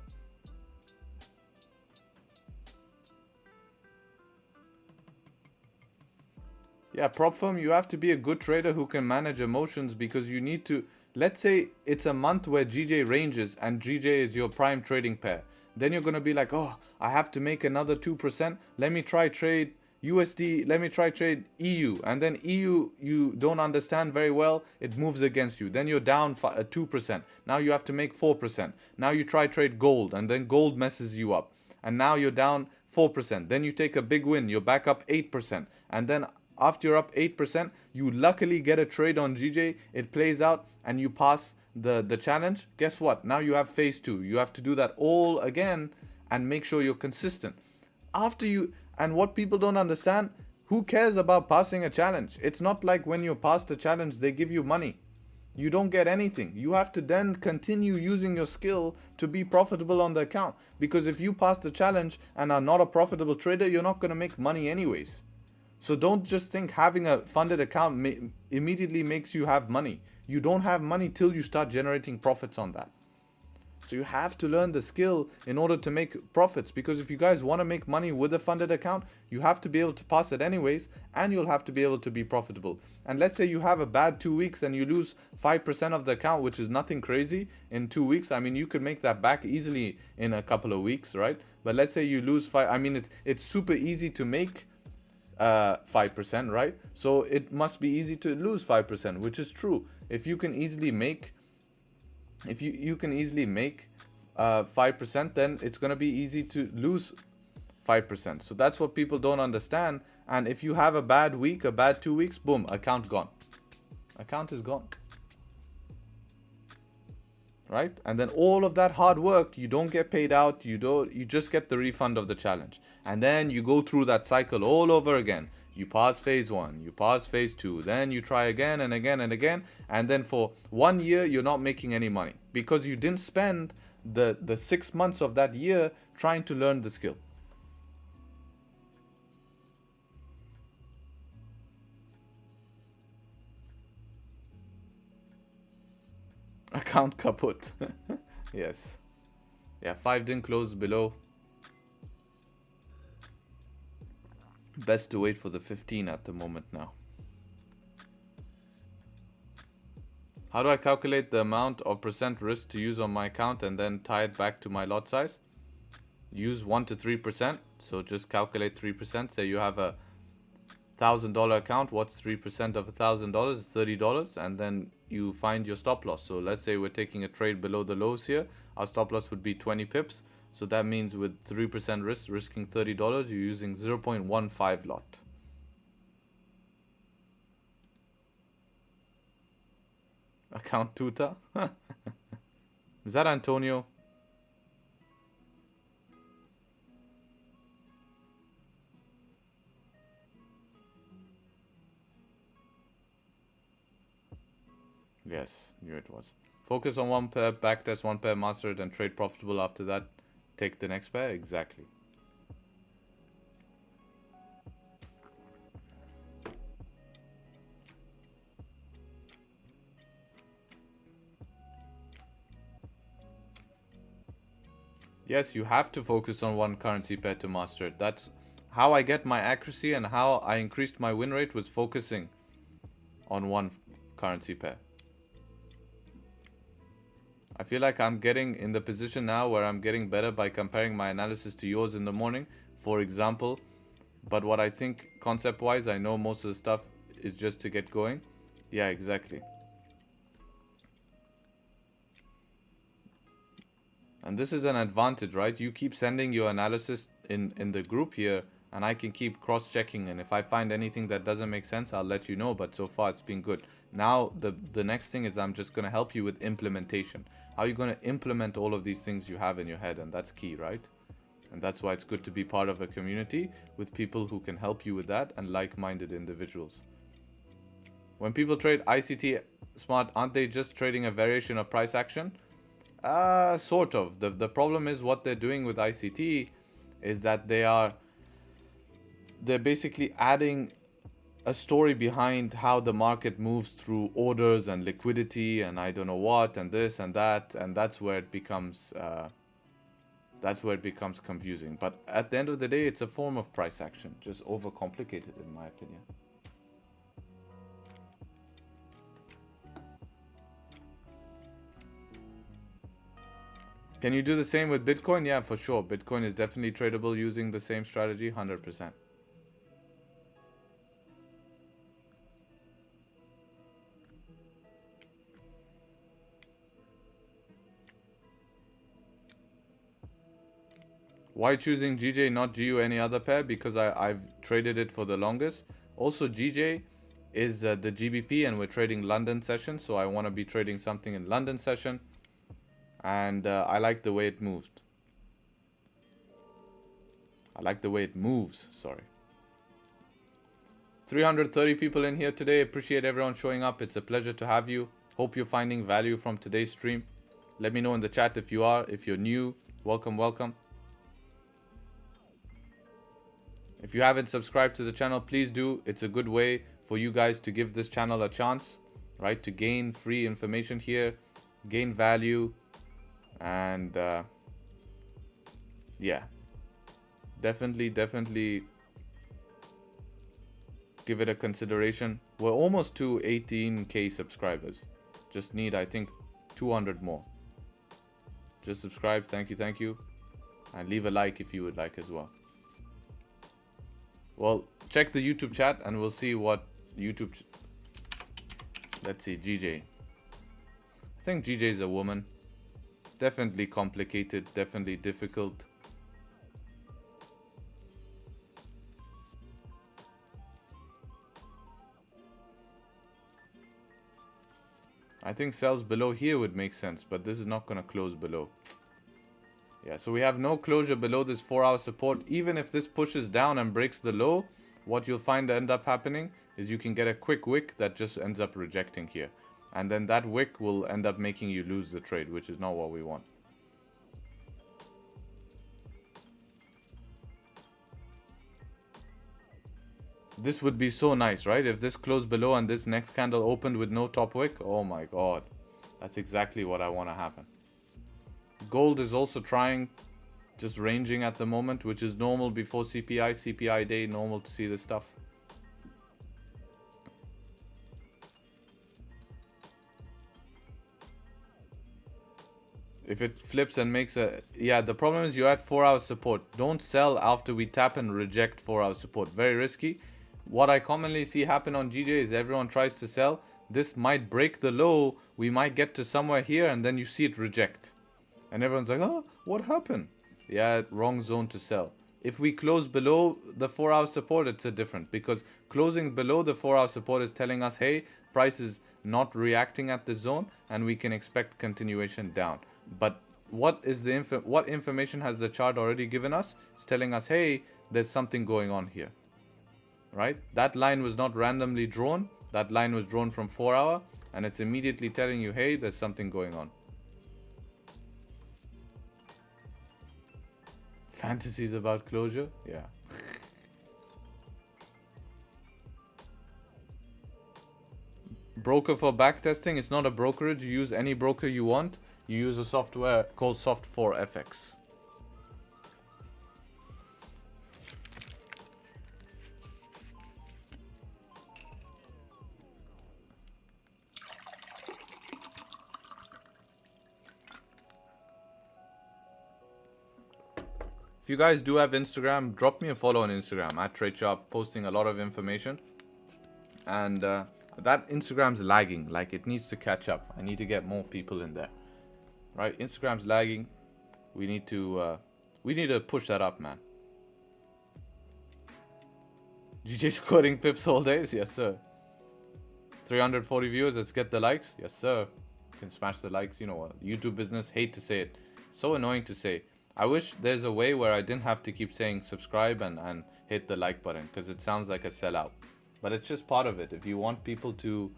Yeah, prop firm, you have to be a good trader who can manage emotions, because you need to, let's say it's a month where GJ ranges and GJ is your prime trading pair. Then you're going to be like, oh, I have to make another 2%. Let me try trade USD. Let me try trade EU. And then EU, you don't understand very well. It moves against you. Then you're down 2%. Now you have to make 4%. Now you try trade gold, and then gold messes you up. And now you're down 4%. Then you take a big win. You're back up 8%. And then after you're up 8%, you luckily get a trade on GJ. It plays out and you pass the challenge. Guess what? Now you have phase 2. You have to do that all again and make sure you're consistent. And what people don't understand, who cares about passing a challenge? It's not like when you pass the challenge, they give you money. You don't get anything. You have to then continue using your skill to be profitable on the account. Because if you pass the challenge and are not a profitable trader, you're not going to make money anyways. So don't just think having a funded account immediately makes you have money. You don't have money till you start generating profits on that. So you have to learn the skill in order to make profits. Because if you guys want to make money with a funded account, you have to be able to pass it anyways, and you'll have to be able to be profitable. And let's say you have a bad 2 weeks and you lose 5% of the account, which is nothing crazy in 2 weeks. I mean, you could make that back easily in a couple of weeks, right? But let's say you lose 5. I mean, it's super easy to make 5%, right? So it must be easy to lose 5%, which is true. If you can easily make 5%, then it's going to be easy to lose 5%. So that's what people don't understand. And if you have a bad week, a bad 2 weeks, boom, account gone. Account is gone. Right? And then all of that hard work, you don't get paid out. You just get the refund of the challenge. And then you go through that cycle all over again. You pass phase 1, you pass phase 2, then you try again and again and again. And then for 1 year, you're not making any money because you didn't spend the 6 months of that year trying to learn the skill. Account kaput. Yes. Yeah, 5 didn't close below. Best to wait for the 15 at the moment now. How do I calculate the amount of % risk to use on my account and then tie it back to my lot size? Use 1 to 3%. So just calculate 3%. Say you have a $1,000 account. What's 3% of $1,000? $30. And then you find your stop loss. So let's say we're taking a trade below the lows here. Our stop loss would be 20 pips. So that means with 3% risk, risking $30, you're using 0.15 lot. Account tuta? Is that Antonio? Yes, knew it was. Focus on one pair, backtest one pair, master it, and trade profitable after that. Take the next pair. Exactly. Yes, you have to focus on one currency pair to master it. That's how I get my accuracy, and how I increased my win rate was focusing on one currency pair. I feel like I'm getting in the position now where I'm getting better by comparing my analysis to yours in the morning, for example. But what I think concept-wise, I know most of the stuff is just to get going. Yeah, exactly. And this is an advantage, right? You keep sending your analysis in the group here, and I can keep cross-checking. And if I find anything that doesn't make sense, I'll let you know. But so far, it's been good. Now, the next thing is I'm just going to help you with implementation. How are you going to implement all of these things you have in your head? And that's key, right? And that's why it's good to be part of a community with people who can help you with that and like-minded individuals. When people trade ICT Smart, aren't they just trading a variation of price action? Sort of. The problem is what they're doing with ICT is that they're basically adding a story behind how the market moves through orders and liquidity and I don't know what and this and that, and that's where it becomes confusing. But at the end of the day, it's a form of price action, just overcomplicated in my opinion. Can you do the same with Bitcoin? Yeah, for sure. Bitcoin is definitely tradable using the same strategy, 100%. Why choosing GJ, not GU, any other pair? Because I've traded it for the longest. Also, GJ is the Gbp and we're trading London session. So I want to be trading something in London session. And I like the way it moved. I like the way it moves, sorry. 330 people in here today. Appreciate everyone showing up. It's a pleasure to have you. Hope you're finding value from today's stream. Let me know in the chat if you are. If you're new, welcome, welcome. If you haven't subscribed to the channel, please do. It's a good way for you guys to give this channel a chance, right? To gain free information here, gain value, and yeah, definitely give it a consideration. We're almost to 18k subscribers. Just need, I think, 200 more. Just subscribe. Thank you. And leave a like if you would like as well. Well, check the YouTube chat and we'll see what YouTube... Let's see, GJ. I think GJ is a woman. Definitely complicated, definitely difficult. I think sells below here would make sense, but this is not going to close below. Yeah, so we have no closure below this 4-hour support. Even if this pushes down and breaks the low, what you'll find end up happening is you can get a quick wick that just ends up rejecting here. And then that wick will end up making you lose the trade, which is not what we want. This would be so nice, right? If this closed below and this next candle opened with no top wick, oh my god. That's exactly what I want to happen. Gold is also trying, just ranging at the moment, which is normal before CPI day, normal to see this stuff. If it flips and makes a... Yeah, the problem is you're at 4-hour support. Don't sell after we tap and reject 4-hour support. Very risky. What I commonly see happen on GJ is everyone tries to sell. This might break the low. We might get to somewhere here and then you see it reject. And everyone's like, oh, what happened? Yeah, wrong zone to sell. If we close below the 4-hour support, it's a different. Because closing below the 4-hour support is telling us, hey, price is not reacting at the zone and we can expect continuation down. But what information has the chart already given us? It's telling us, hey, there's something going on here. Right? That line was not randomly drawn. That line was drawn from 4-hour. And it's immediately telling you, hey, there's something going on. Fantasies about closure? Yeah. Broker for backtesting. It's not a brokerage. You use any broker you want. You use a software called Soft4FX. If you guys do have Instagram, drop me a follow on Instagram at Tradesharpe, posting a lot of information. And that Instagram's lagging. Like, it needs to catch up. I need to get more people in there. Right? Instagram's lagging. We need to push that up, man. GJ scoring pips all days? Yes, sir. 340 viewers. Let's get the likes. Yes, sir. You can smash the likes. You know what? YouTube business. Hate to say it. So annoying to say. I wish there's a way where I didn't have to keep saying subscribe and hit the like button, because it sounds like a sellout. But it's just part of it. If you want people to,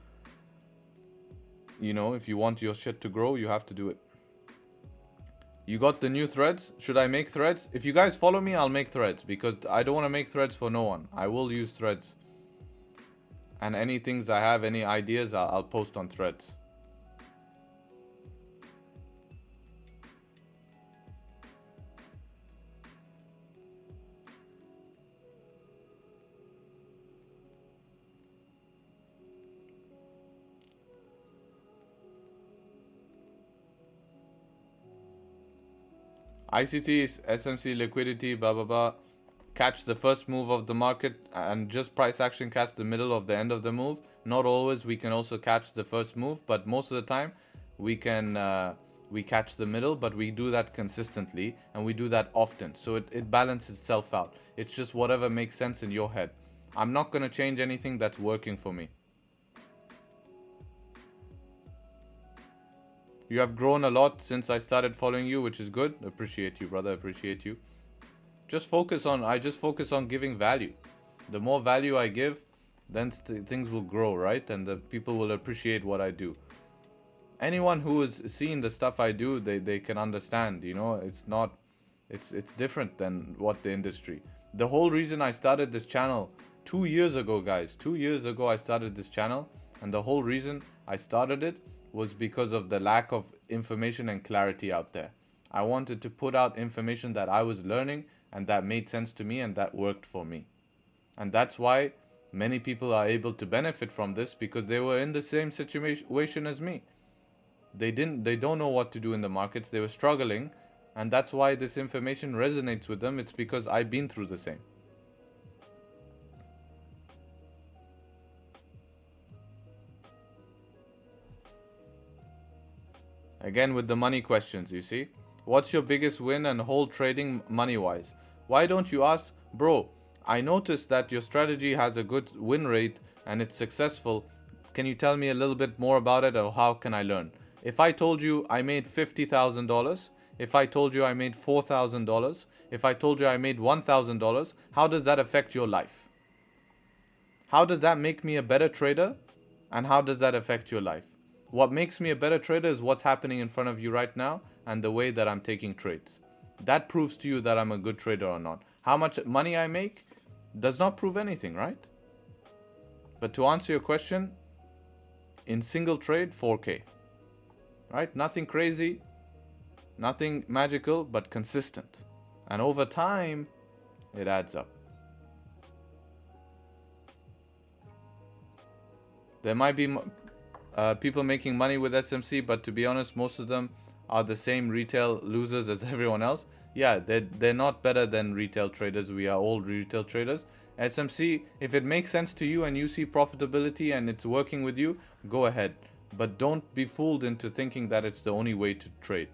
you know, if you want your shit to grow, you have to do it. You got the new threads? Should I make threads? If you guys follow me, I'll make threads, because I don't want to make threads for no one. I will use threads. And any things I have, any ideas, I'll post on threads. ICT, SMC, liquidity, blah, blah, blah. Catch the first move of the market and just price action catch the middle of the end of the move. Not always. We can also catch the first move, but most of the time we catch the middle, but we do that consistently and we do that often. So it balances itself out. It's just whatever makes sense in your head. I'm not going to change anything that's working for me. You have grown a lot since I started following you, which is good. Appreciate you, brother. Appreciate you. I just focus on giving value. The more value I give, then things will grow, right? And the people will appreciate what I do. Anyone who is seeing the stuff I do, they can understand, you know, it's different than what the industry. The whole reason I started this channel 2 years ago, guys, 2 years ago I started this channel, and the whole reason I started it was because of the lack of information and clarity out there. I wanted to put out information that I was learning and that made sense to me and that worked for me. And that's why many people are able to benefit from this, because they were in the same situation as me. They don't know what to do in the markets. They were struggling, and that's why this information resonates with them. It's because I've been through the same. Again with the money questions, you see. What's your biggest win and hold trading money-wise? Why don't you ask, bro, I noticed that your strategy has a good win rate and it's successful. Can you tell me a little bit more about it, or how can I learn? If I told you I made $50,000, if I told you I made $4,000, if I told you I made $1,000, how does that affect your life? How does that make me a better trader? And how does that affect your life? What makes me a better trader is what's happening in front of you right now and the way that I'm taking trades. That proves to you that I'm a good trader or not. How much money I make does not prove anything, right? But to answer your question, in single trade, 4K. Right? Nothing crazy, nothing magical, but consistent. And over time, it adds up. There might be people making money with SMC, but to be honest, most of them are the same retail losers as everyone else. Yeah, they're not better than retail traders. We are all retail traders. SMC, if it makes sense to you and you see profitability and it's working with you, go ahead. But don't be fooled into thinking that it's the only way to trade.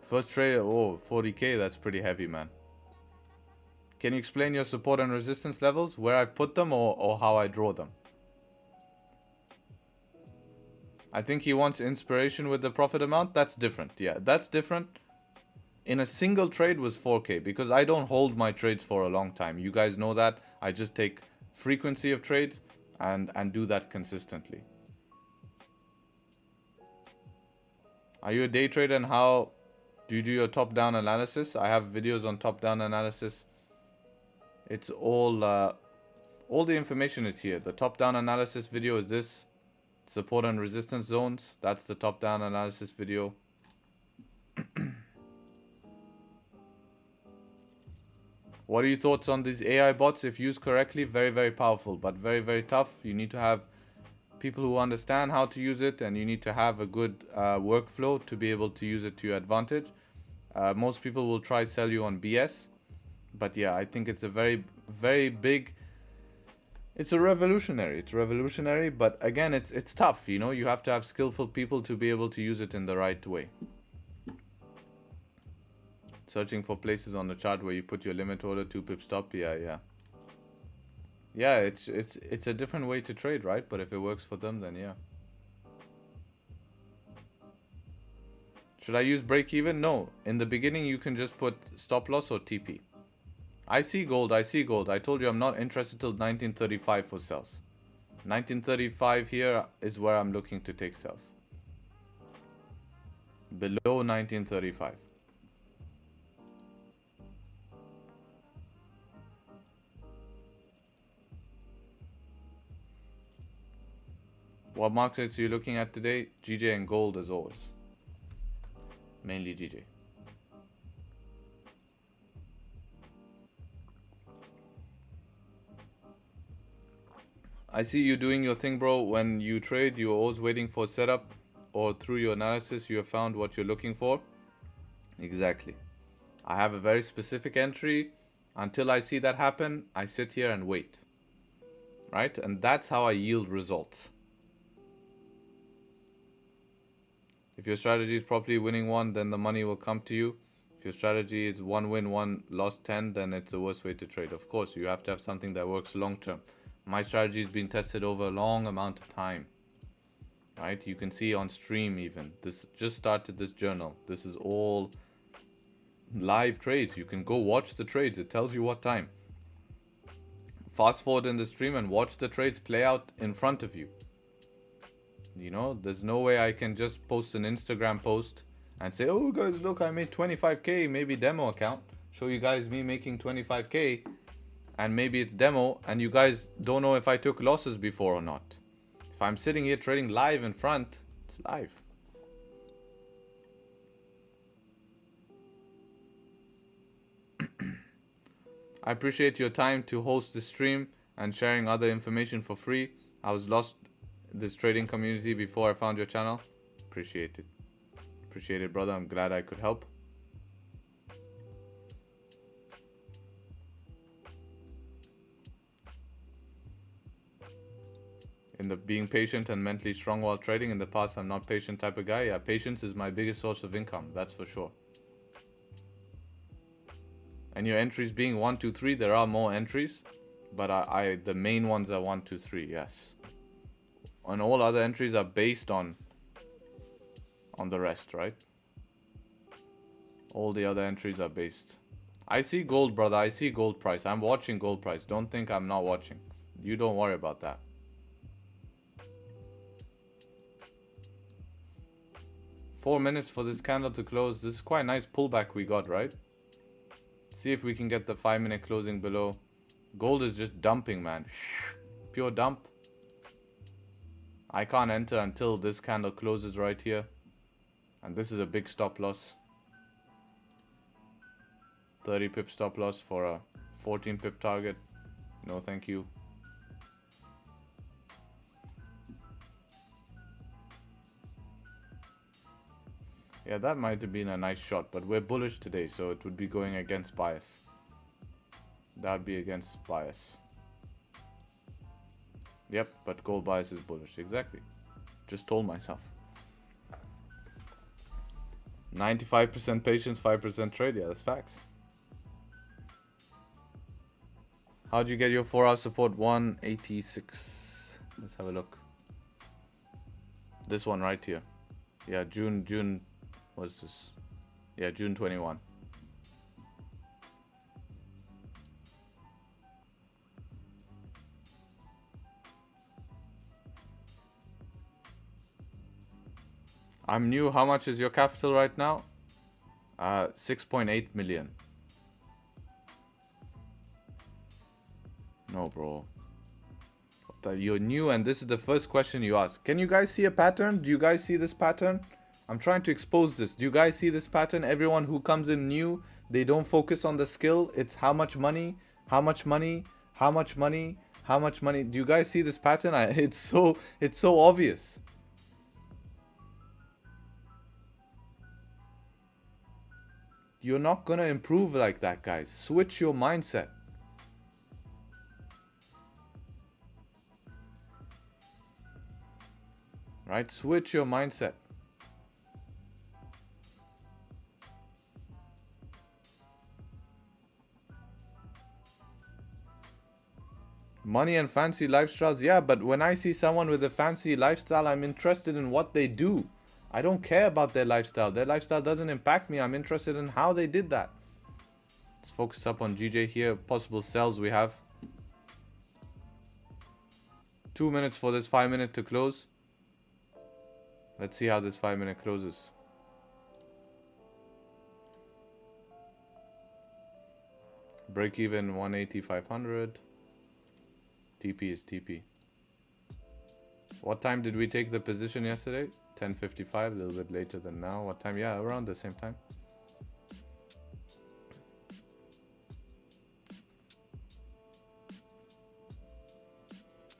First trade, oh, 40K, that's pretty heavy, man. Can you explain your support and resistance levels, where I've put them or how I draw them? I think he wants inspiration with the profit amount. That's different. Yeah, that's different. In a single trade was 4K, because I don't hold my trades for a long time. You guys know that. I just take frequency of trades and do that consistently. Are you a day trader, and how do you do your top-down analysis? I have videos on top-down analysis. It's all the information is here. The top-down analysis video is this. Support and resistance zones. That's the top-down analysis video. What are your thoughts on these AI bots? If used correctly, very, very powerful, but very, very tough. You need to have people who understand how to use it, and you need to have a good workflow to be able to use it to your advantage. Most people will try sell you on BS. But yeah, I think it's a very, very big It's a revolutionary. It's revolutionary, but again, it's tough. You know, you have to have skillful people to be able to use it in the right way. Searching for places on the chart where you put your limit order, 2 pip stop. Yeah. It's a different way to trade, right? But if it works for them, then yeah. Should I use break even? No. In the beginning, you can just put stop loss or TP. I see gold. I told you I'm not interested till 1935 for sales. 1935 here is where I'm looking to take sales. Below 1935. What markets are you looking at today? GJ and gold as always. Mainly GJ. I see you doing your thing, bro. When you trade, you're always waiting for a setup, or through your analysis, you have found what you're looking for. Exactly. I have a very specific entry. Until I see that happen, I sit here and wait. Right? And that's how I yield results. If your strategy is properly winning one, then the money will come to you. If your strategy is one win, one lost 10, then it's the worst way to trade. Of course, you have to have something that works long term. My strategy has been tested over a long amount of time. Right? You can see on stream even. This just started this journal. This is all live trades. You can go watch the trades. It tells you what time. Fast forward in the stream and watch the trades play out in front of you. You know, there's no way I can just post an Instagram post and say, oh guys, look, I made 25k, maybe demo account. Show you guys me making 25k. And maybe it's demo and you guys don't know if I took losses before or not. If I'm sitting here trading live in front, it's live. I appreciate your time to host the stream and sharing other information for free. I was lost this trading community before I found your channel. Appreciate it. Appreciate it, brother. I'm glad I could help. In the being patient and mentally strong while trading. In the past, I'm not patient type of guy. Yeah, patience is my biggest source of income. That's for sure. And your entries being 1, 2, 3. There are more entries. But the main ones are 1, 2, 3. Yes. And all other entries are based on the rest, right? All the other entries are based. I see gold, brother. I see gold price. I'm watching gold price. Don't think I'm not watching. You don't worry about that. Four minutes for this candle to close. This is quite a nice pullback we got, right? See if we can get the 5-minute closing below. Gold is just dumping, man. Pure dump. I can't enter until this candle closes right here. And this is a big stop loss. 30 pip stop loss for a 14 pip target. No, thank you. Yeah, that might have been a nice shot, but we're bullish today, so it would be going against bias. That would be against bias. Yep, but gold bias is bullish. Exactly. Just told myself. 95% patience, 5% trade. Yeah, that's facts. How'd you get your 4-hour support? 186. Let's have a look. This one right here. Yeah, June. What's this? Yeah, June 21. I'm new. How much is your capital right now? 6.8 million. No, bro. You're new and this is the first question you ask. Can you guys see a pattern? Do you guys see this pattern? I'm trying to expose this. Do you guys see this pattern? Everyone who comes in new, they don't focus on the skill. It's how much money, how much money, how much money, how much money. Do you guys see this pattern? It's so obvious. You're not gonna improve like that, guys. Switch your mindset. Right? Switch your mindset. Money and fancy lifestyles, yeah, but when I see someone with a fancy lifestyle, I'm interested in what they do. I don't care about their lifestyle. Their lifestyle doesn't impact me. I'm interested in how they did that. Let's focus up on GJ here. Possible sells we have. 2 minutes for this 5 minute to close. Let's see how this 5 minute closes. Break even 180, 500. TP is TP. What time did we take the position yesterday? 10:55, a little bit later than now. What time? Yeah, around the same time.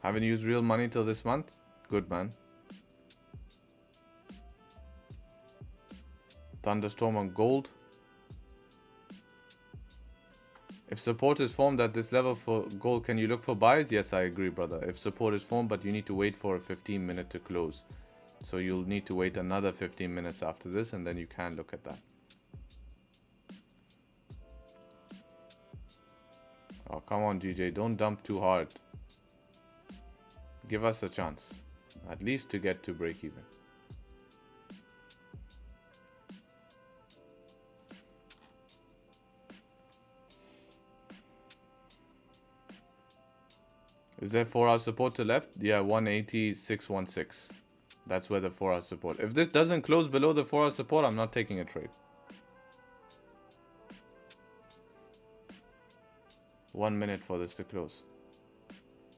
Haven't used real money till this month? Good, man. Thunderstorm on gold. If support is formed at this level for gold, can you look for buys? Yes, I agree, brother. If support is formed, but you need to wait for a 15 minute to close. So you'll need to wait another 15 minutes after this, and then you can look at that. Oh, come on, GJ. Don't dump too hard. Give us a chance. At least to get to break even. Is there 4 hour support to left? Yeah, 180, 616. That's where the 4 hour support. If this doesn't close below the 4 hour support, I'm not taking a trade. 1 minute for this to close.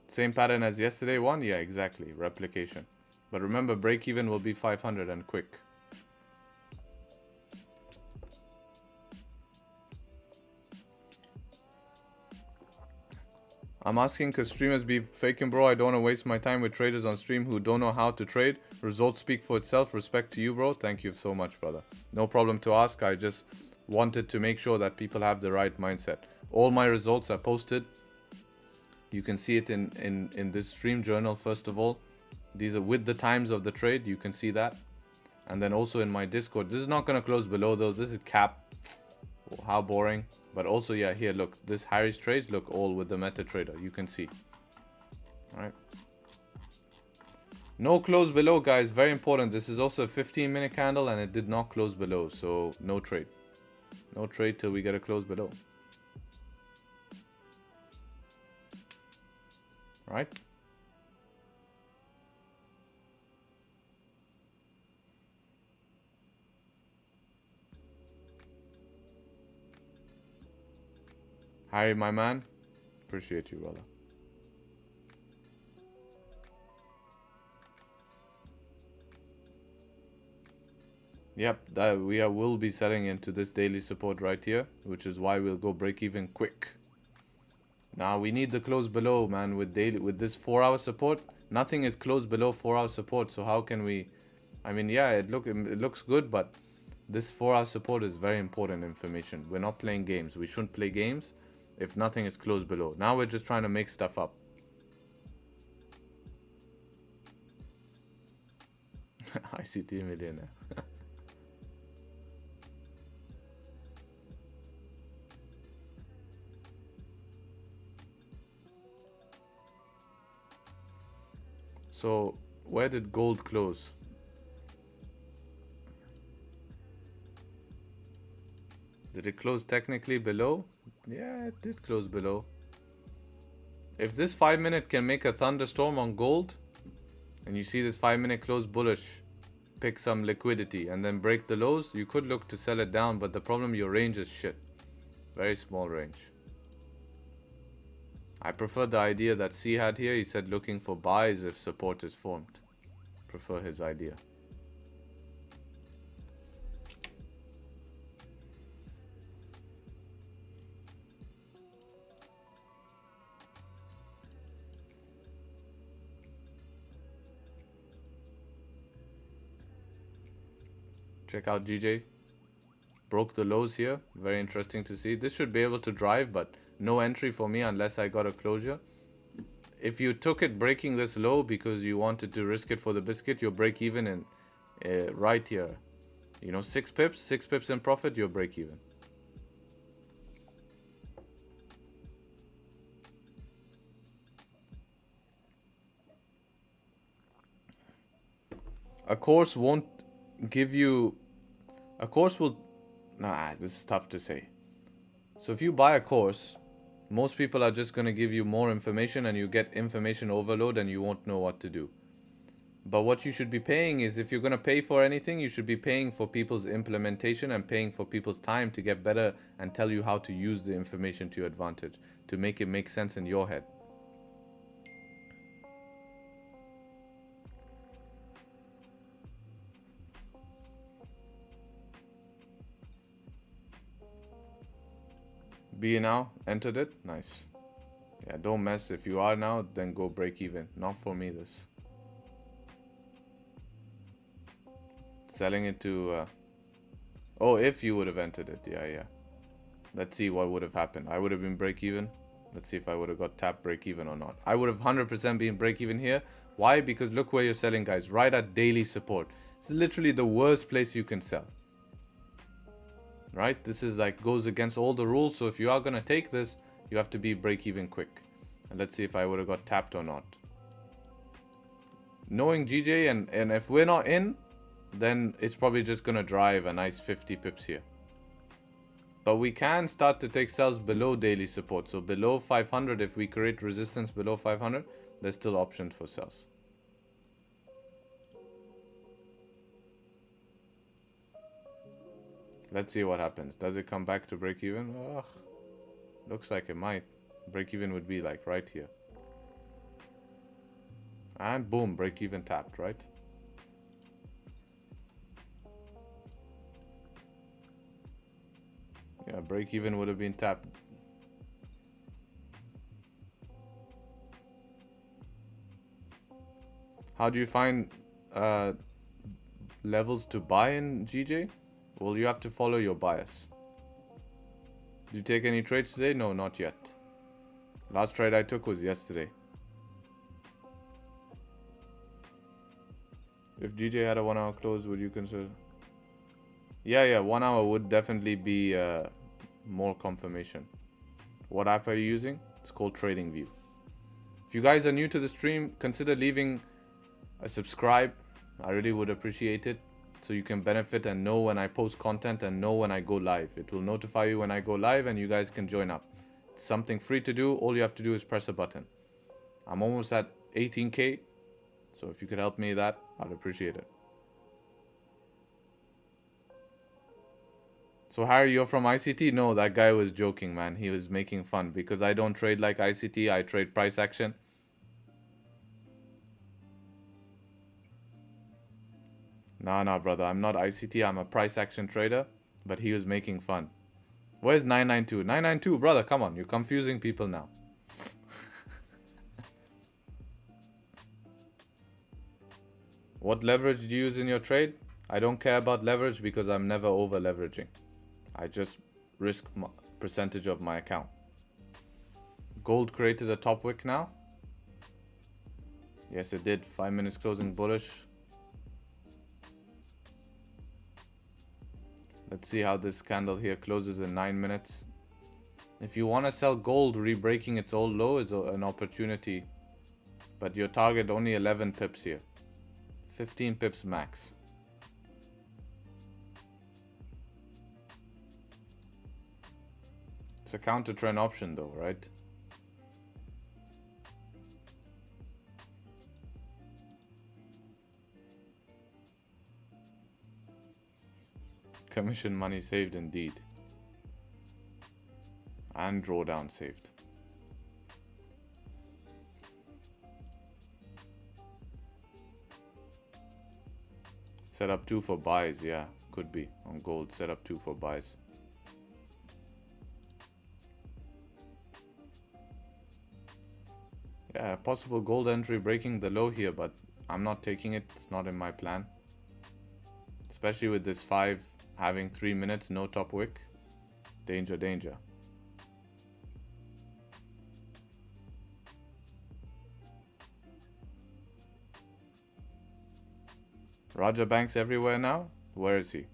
Same pattern as yesterday one? Yeah, exactly. Replication. But remember, break even will be 500 and quick. I'm asking because streamers be faking, bro. I don't want to waste my time with traders on stream who don't know how to trade. Results speak for itself. Respect to you, bro. Thank you so much, brother. No problem to ask. I just wanted to make sure that people have the right mindset. All my results are posted. You can see it in this stream journal, first of all. These are with the times of the trade. You can see that. And then also in my Discord. This is not going to close below those. This is cap. How boring. But also, yeah, here, look. This Harry's trades look all with the MetaTrader. You can see. Alright. No close below, guys. Very important. This is also a 15-minute candle and it did not close below. So, no trade. No trade till we get a close below. Right? Harry, my man. Appreciate you, brother. Yep, that we will be selling into this daily support right here, which is why we'll go break even quick. Now we need the close below, man. With this 4 hour support, nothing is close below 4 hour support. So how can we? I mean, yeah, it looks good, but this 4 hour support is very important information. We're not playing games. We shouldn't play games if nothing is close below. Now we're just trying to make stuff up. ICT millionaire. So where did gold close? Did it close technically below? Yeah, it did close below. If this 5 minute can make a thunderstorm on gold, and you see this 5 minute close bullish, pick some liquidity and then break the lows, you could look to sell it down, but the problem, your range is shit. Very small range. I prefer the idea that C had here. He said looking for buys if support is formed. Prefer his idea. Check out GJ. Broke the lows here. Very interesting to see. This should be able to drive, but no entry for me unless I got a closure. if you took it breaking this low because you wanted to risk it for the biscuit, you'll break even in right here. You know, 6 pips in profit, you'll break even. A course won't give you... A course will... Nah, this is tough to say. So if you buy a course, most people are just going to give you more information and you get information overload and you won't know what to do. But what you should be paying is, if you're going to pay for anything, you should be paying for people's implementation and paying for people's time to get better and tell you how to use the information to your advantage, to make it make sense in your head. Be now, entered it, nice. Yeah, don't mess. If you are now, then go break even. Not for me, this. Selling it to... Oh, if you would have entered it, yeah. Let's see what would have happened. I would have been break even. Let's see if I would have got tapped break even or not. I would have 100% been break even here. Why? Because look where you're selling, guys. Right at daily support. It's literally the worst place you can sell. Right? This is like goes against all the rules. So if you are going to take this, you have to be break even quick. And let's see if I would have got tapped or not. Knowing GJ and if we're not in, then it's probably just going to drive a nice 50 pips here. But we can start to take sells below daily support. So below 500, if we create resistance below 500, there's still options for sells. Let's see what happens. Does it come back to break even? Oh, looks like it might. Break even would be like right here. And boom, break even tapped, right? Yeah, break even would have been tapped. How do you find levels to buy in GJ? Well, you have to follow your bias. Did you take any trades today? No, not yet. Last trade I took was yesterday. If GJ had a 1 hour close, would you consider? Yeah, 1 hour would definitely be more confirmation. What app are you using? It's called Tradingview. If you guys are new to the stream, consider leaving a subscribe. I really would appreciate it. So you can benefit and know when I post content and know when I go live. It will notify you when I go live and you guys can join up. It's something free to do. All you have to do is press a button. I'm almost at 18K. So if you could help me with that, I'd appreciate it. So Harry, you're from ICT? No, that guy was joking, man. He was making fun because I don't trade like ICT. I trade price action. Nah, brother. I'm not ICT. I'm a price action trader. But he was making fun. Where's 992? 992, brother. Come on. You're confusing people now. What leverage do you use in your trade? I don't care about leverage because I'm never over leveraging. I just risk percentage of my account. Gold created a top wick now. Yes, it did. 5 minutes closing bullish. Let's see how this candle here closes in 9 minutes. If you want to sell gold, re-breaking its old low is an opportunity. But your target only 11 pips here. 15 pips max. It's a counter trend option though, right? Commission money saved indeed. And drawdown saved. Set up 2 for buys, yeah, could be on gold. Set up 2 for buys. Yeah, possible gold entry breaking the low here, but I'm not taking it. It's not in my plan. Especially with this 5 having 3 minutes, no top wick. Danger. Raja Bank's everywhere now? Where is he?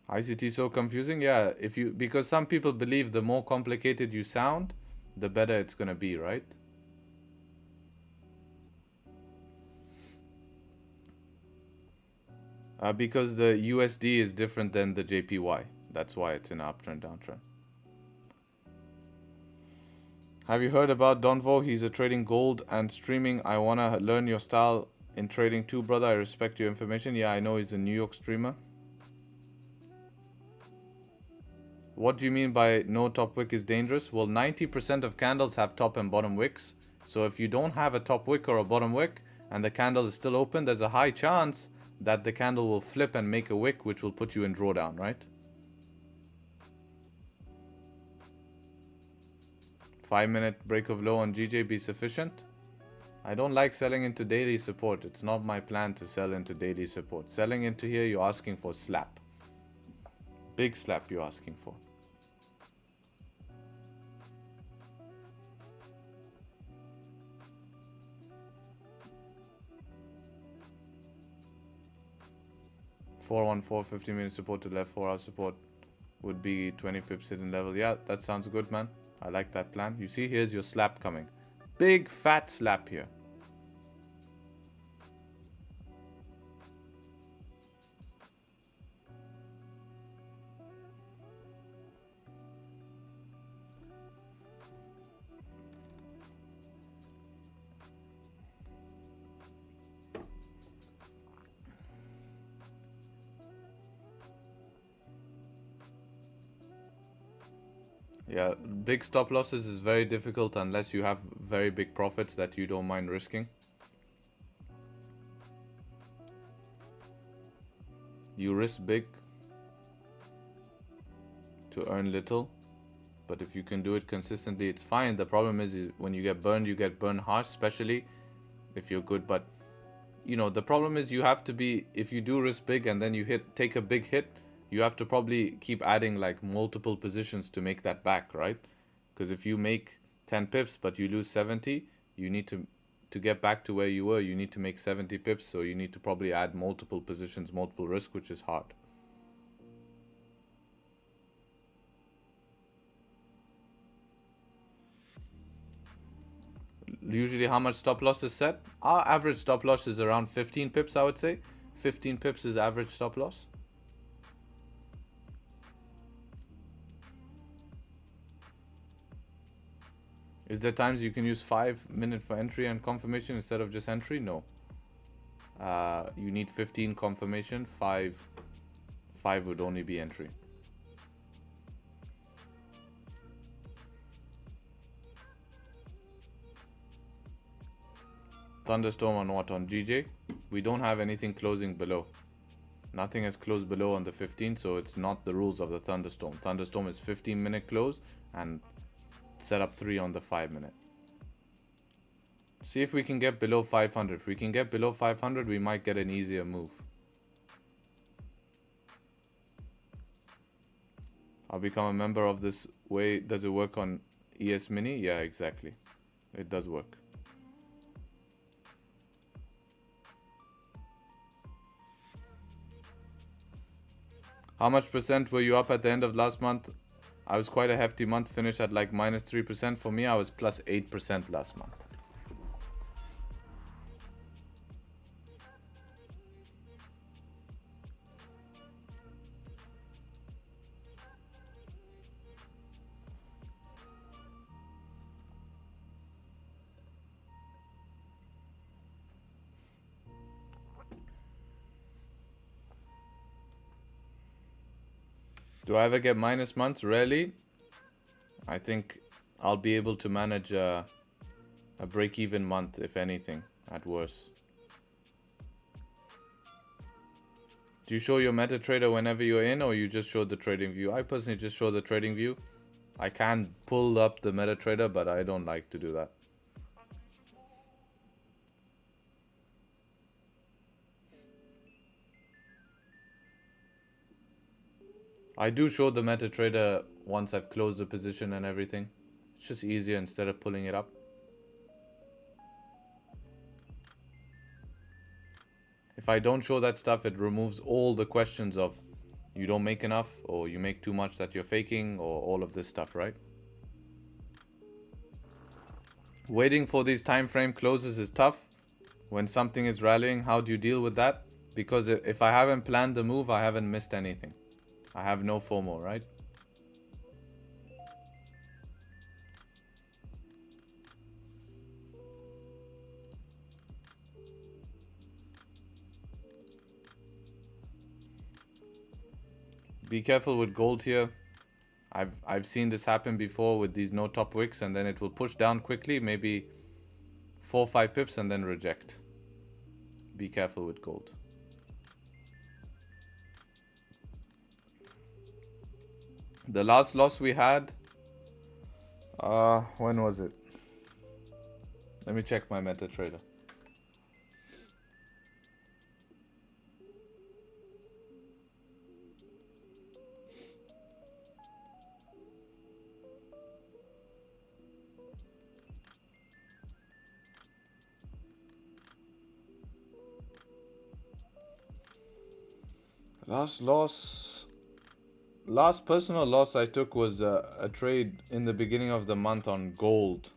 ICT is so confusing. Yeah, because some people believe the more complicated you sound, the better it's gonna be, right? Because the USD is different than the JPY. That's why it's in an uptrend, downtrend. Have you heard about Donvo? He's a trading gold and streaming. I wanna learn your style in trading too, brother. I respect your information. Yeah, I know he's a New York streamer. What do you mean by no top wick is dangerous? Well, 90% of candles have top and bottom wicks. So if you don't have a top wick or a bottom wick and the candle is still open, there's a high chance that the candle will flip and make a wick, which will put you in drawdown, right? 5-minute break of low on GJ be sufficient? I don't like selling into daily support. It's not my plan to sell into daily support. Selling into here, you're asking for slap. Big slap you're asking for. $414 50-minute support to left, 4-hour support would be 20 pips hidden level. Yeah, that sounds good, man. I like that plan. You see, here's your slap coming. Big fat slap here. Yeah, big stop losses is very difficult unless you have very big profits that you don't mind risking. You risk big to earn little, but if you can do it consistently, it's fine. The problem is when you get burned harsh, especially if you're good. But you know, the problem is you have to be, if you do risk big and then you take a big hit, you have to probably keep adding like multiple positions to make that back, right? Because if you make 10 pips but you lose 70, you need to get back to where you were, you need to make 70 pips, so you need to probably add multiple positions, multiple risk, which is hard. Usually how much stop loss is set? Our average stop loss is around 15 pips, I would say. 15 pips is average stop loss. Is there times you can use 5-minute for entry and confirmation instead of just entry? No. You need 15 confirmation, 5 would only be entry. Thunderstorm on what? On GJ? We don't have anything closing below. Nothing has closed below on the 15, so it's not the rules of the thunderstorm. Thunderstorm is 15-minute close and set up 3 on the 5-minute. See if we can get below 500. If we can get below 500, we might get an easier move. I'll become a member of this way. Does it work on ES Mini? Yeah, exactly. It does work. How much percent were you up at the end of last month? I was quite a hefty month, finished at like minus 3%. For me, I was plus 8% last month. Do I ever get minus months? Rarely. I think I'll be able to manage a break-even month, if anything, at worst. Do you show your MetaTrader whenever you're in, or you just show the Tradingview? I personally just show the Tradingview. I can pull up the MetaTrader, but I don't like to do that. I do show the MetaTrader once I've closed the position and everything. It's just easier instead of pulling it up. If I don't show that stuff, it removes all the questions of you don't make enough, or you make too much that you're faking, or all of this stuff, right? Waiting for these time frame closes is tough. When something is rallying, how do you deal with that? Because if I haven't planned the move, I haven't missed anything. I have no FOMO, right? Be careful with gold here. I've seen this happen before with these no top wicks, and then it will push down quickly, maybe 4 or 5 pips, and then reject. Be careful with gold. The last loss we had, when was it? Let me check my MetaTrader. Last personal loss I took was a trade in the beginning of the month on gold.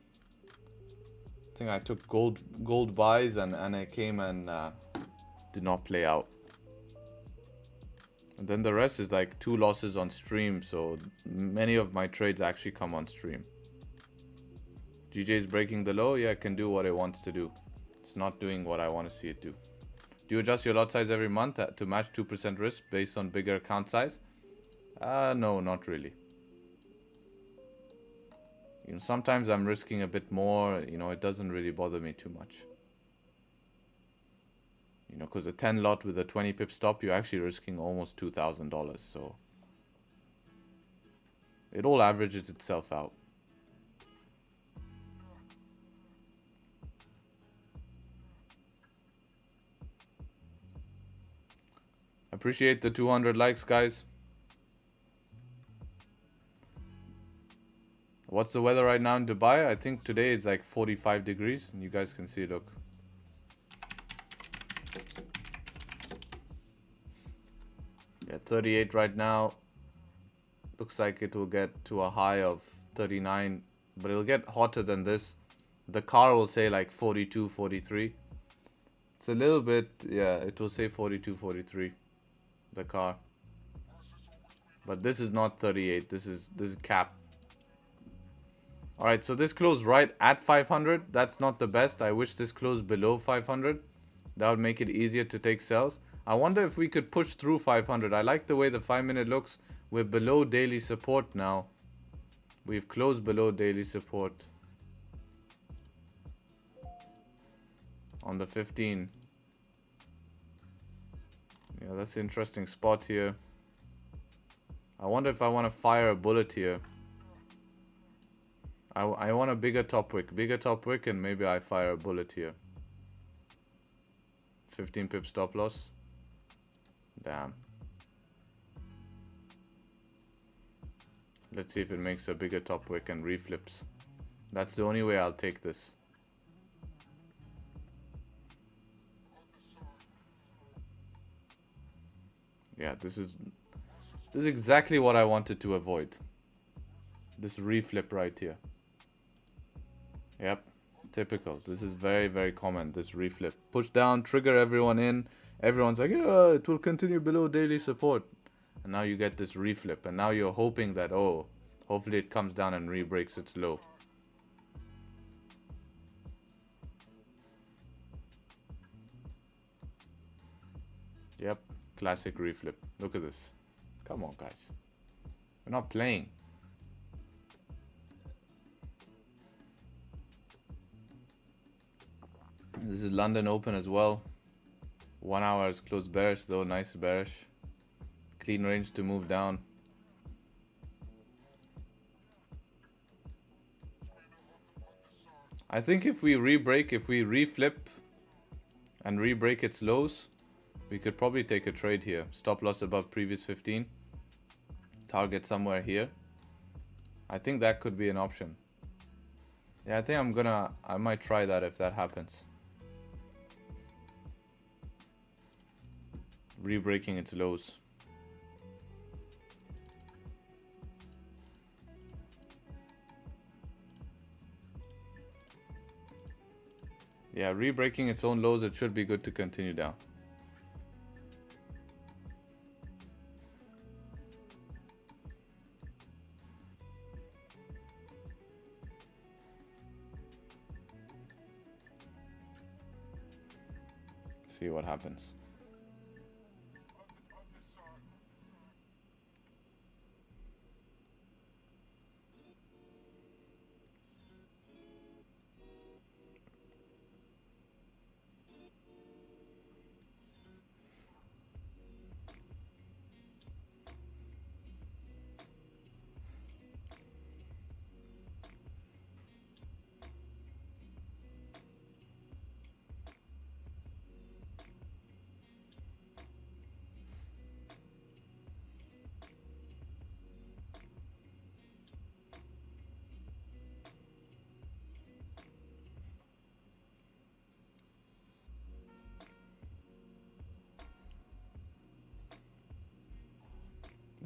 I think I took gold buys and it came and did not play out. And then the rest is like 2 losses on stream, so many of my trades actually come on stream. GJ is breaking the low. Yeah, it can do what it wants to do. It's not doing what I want to see it do. Do you adjust your lot size every month to match 2% risk based on bigger account size? No, not really. You know, sometimes I'm risking a bit more. You know, it doesn't really bother me too much. You know, because a 10 lot with a 20 pip stop, you're actually risking almost $2,000. So it all averages itself out. Appreciate the 200 likes, guys. What's the weather right now in Dubai? I think today it's like 45 degrees. And you guys can see it, look. Yeah, 38 right now. Looks like it will get to a high of 39. But it'll get hotter than this. The car will say like 42, 43. It's a little bit, yeah, it will say 42, 43. The car. But this is not 38. This is cap. Alright, so this closed right at 500. That's not the best. I wish this closed below 500. That would make it easier to take sells. I wonder if we could push through 500. I like the way the 5-minute looks. We're below daily support now. We've closed below daily support. On the 15. Yeah, that's an interesting spot here. I wonder if I want to fire a bullet here. I want a bigger top wick. Bigger top wick, and maybe I fire a bullet here. 15 pip stop loss. Damn. Let's see if it makes a bigger top wick and reflips. That's the only way I'll take this. Yeah, this is exactly what I wanted to avoid. This reflip right here. Yep, typical. This is very, very common, this reflip. Push down, trigger everyone in. Everyone's like, yeah, it will continue below daily support. And now you get this reflip. And now you're hoping that, oh, hopefully it comes down and re-breaks its low. Yep, classic reflip. Look at this. Come on, guys. We're not playing. This is London Open as well. 1 hour is closed bearish though. Nice bearish. Clean range to move down. I think if we re-break, if we reflip and re-break its lows, we could probably take a trade here. Stop loss above previous 15. target somewhere here. I think that could be an option. Yeah, I think I might try that if that happens. Re-breaking its lows. Yeah, re-breaking its own lows, it should be good to continue down. See what happens.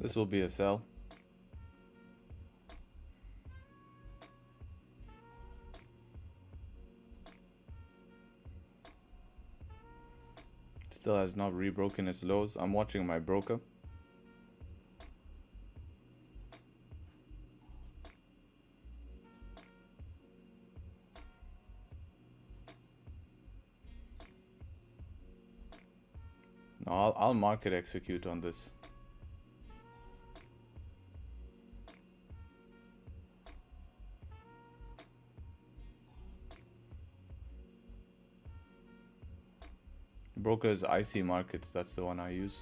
This will be a sell. Still has not rebroken its lows. I'm watching my broker. No, I'll market execute on this. Broker's IC markets, that's the one I use.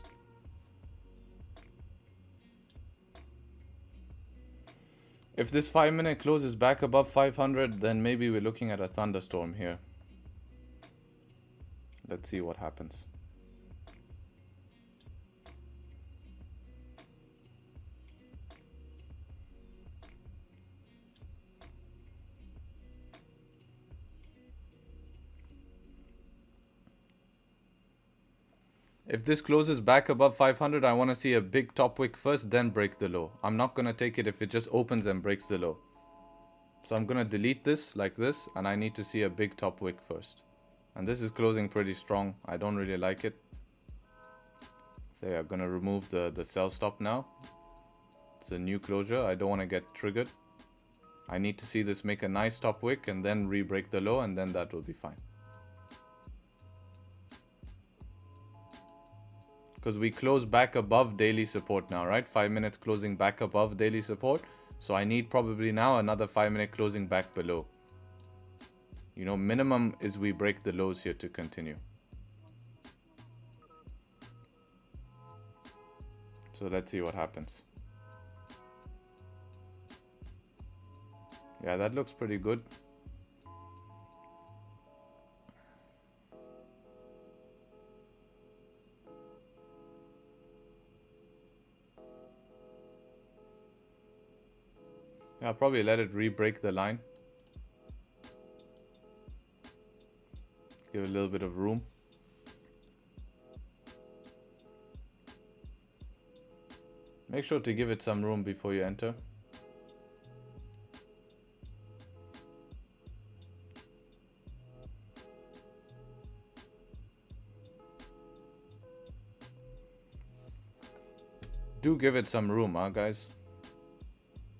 If this 5-minute closes back above 500, then maybe we're looking at a thunderstorm here. Let's see what happens. If this closes back above 500, I want to see a big top wick first, then break the low. I'm not going to take it if it just opens and breaks the low. So I'm going to delete this like this, and I need to see a big top wick first. And this is closing pretty strong. I don't really like it. So yeah, I'm going to remove the sell stop now. It's a new closure. I don't want to get triggered. I need to see this make a nice top wick and then re-break the low, and then that will be fine. Because we close back above daily support now, right? 5 minutes closing back above daily support. So I need probably now another 5-minute closing back below. You know, minimum is we break the lows here to continue. So let's see what happens. Yeah, that looks pretty good. Yeah, I'll probably let it re-break the line. Give it a little bit of room. Make sure to give it some room before you enter. Do give it some room, huh, guys?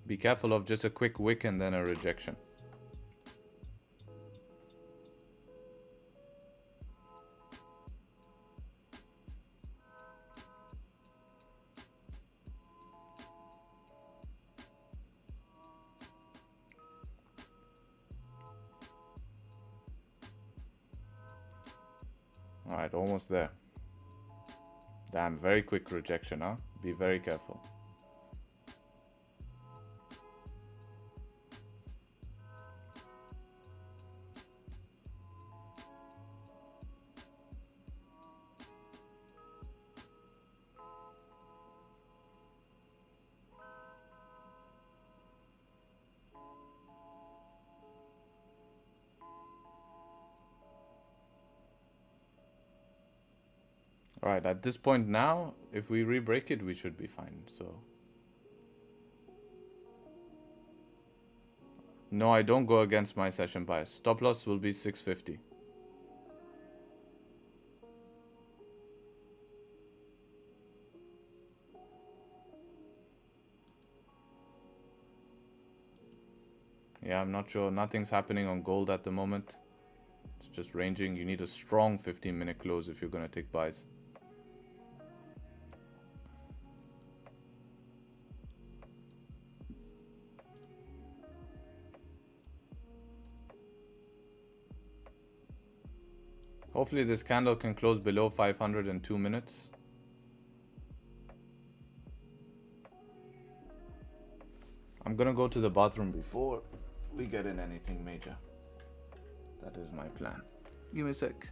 Be careful of just a quick wick and then a rejection. Alright, almost there. Damn, very quick rejection, huh? Be very careful. Right, at this point now, if we re-break it, we should be fine. So no, I don't go against my session bias. Stop loss will be 650. Yeah, I'm not sure. Nothing's happening on gold at the moment. It's just ranging. You need a strong 15-minute close if you're going to take buys. Hopefully this candle can close below 500 in 2 minutes. I'm gonna go to the bathroom before we get in anything major. That is my plan. Give me a sec.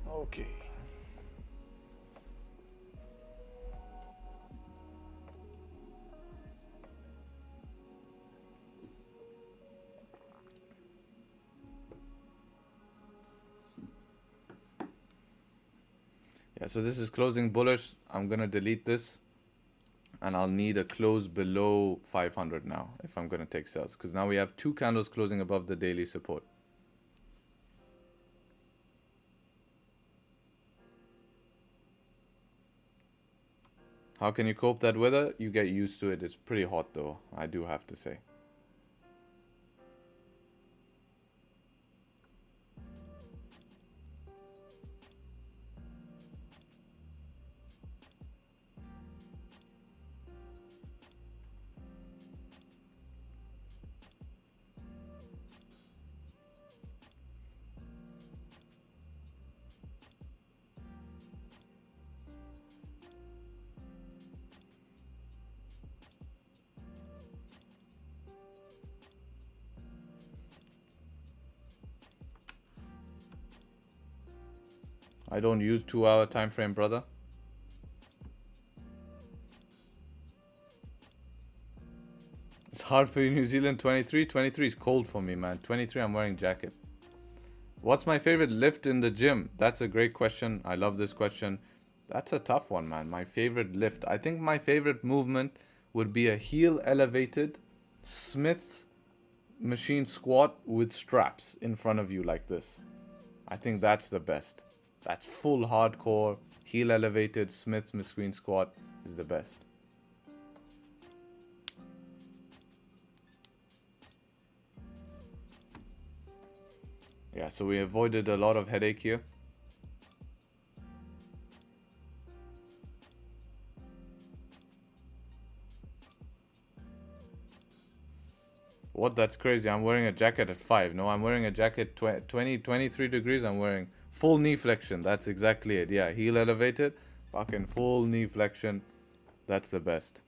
Okay. Yeah, so this is closing bullish. I'm gonna delete this and I'll need a close below 500 now if I'm gonna take sales, because now we have 2 candles closing above the daily support. How can you cope that weather? You get used to it. It's pretty hot though, I do have to say. I don't use 2-hour time frame, brother. It's hard for you, New Zealand. 23 is cold for me, man. 23, I'm wearing jacket. What's my favorite lift in the gym? That's a great question. I love this question. That's a tough one, man. My favorite lift. I think my favorite movement would be a heel elevated Smith machine squat with straps in front of you like this. I think that's the best. That's full hardcore, heel elevated Smith's machine squat is the best. Yeah, so we avoided a lot of headache here. What? That's crazy. I'm wearing a jacket at 5. No, I'm wearing a jacket 23 degrees. I'm wearing full knee flexion. That's exactly it. Yeah, heel elevated. Fucking full knee flexion. That's the best.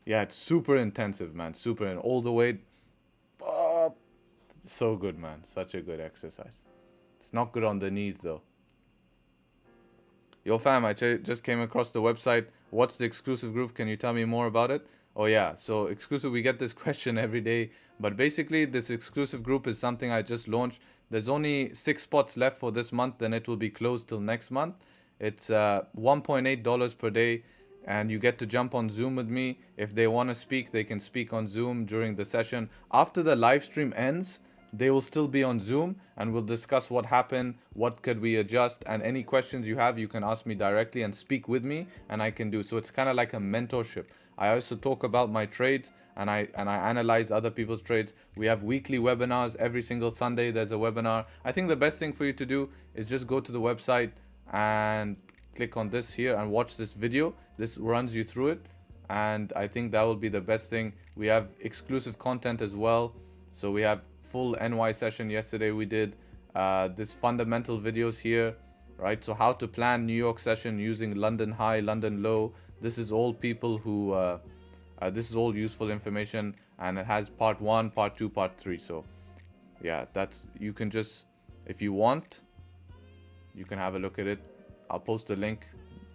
Yeah, it's super intensive, man. Super, and all the way. So good, man. Such a good exercise. It's not good on the knees, though. Yo, fam, I just came across the website. What's the exclusive group? Can you tell me more about it? Oh, yeah. So exclusive, we get this question every day. But basically, this exclusive group is something I just launched. There's only 6 spots left for this month. Then it will be closed till next month. It's $1.8 per day. And you get to jump on Zoom with me. If they want to speak, they can speak on Zoom during the session. After the live stream ends, they will still be on Zoom, and we'll discuss what happened, what could we adjust, and any questions you have, you can ask me directly and speak with me, and I can do. So it's kind of like a mentorship. I also talk about my trades, and I analyze other people's trades. We have weekly webinars. Every single Sunday there's a webinar. I think the best thing for you to do is just go to the website and click on this here and watch this video. This runs you through it, and I think that will be the best thing. We have exclusive content as well. So we have full NY session yesterday. We did this fundamental videos here, right? So how to plan New York session using London high, London low. This is all people who this is all useful information, and it has part 1, part 2, part 3. So yeah, that's, you can just, if you want, you can have a look at it. I'll post the link.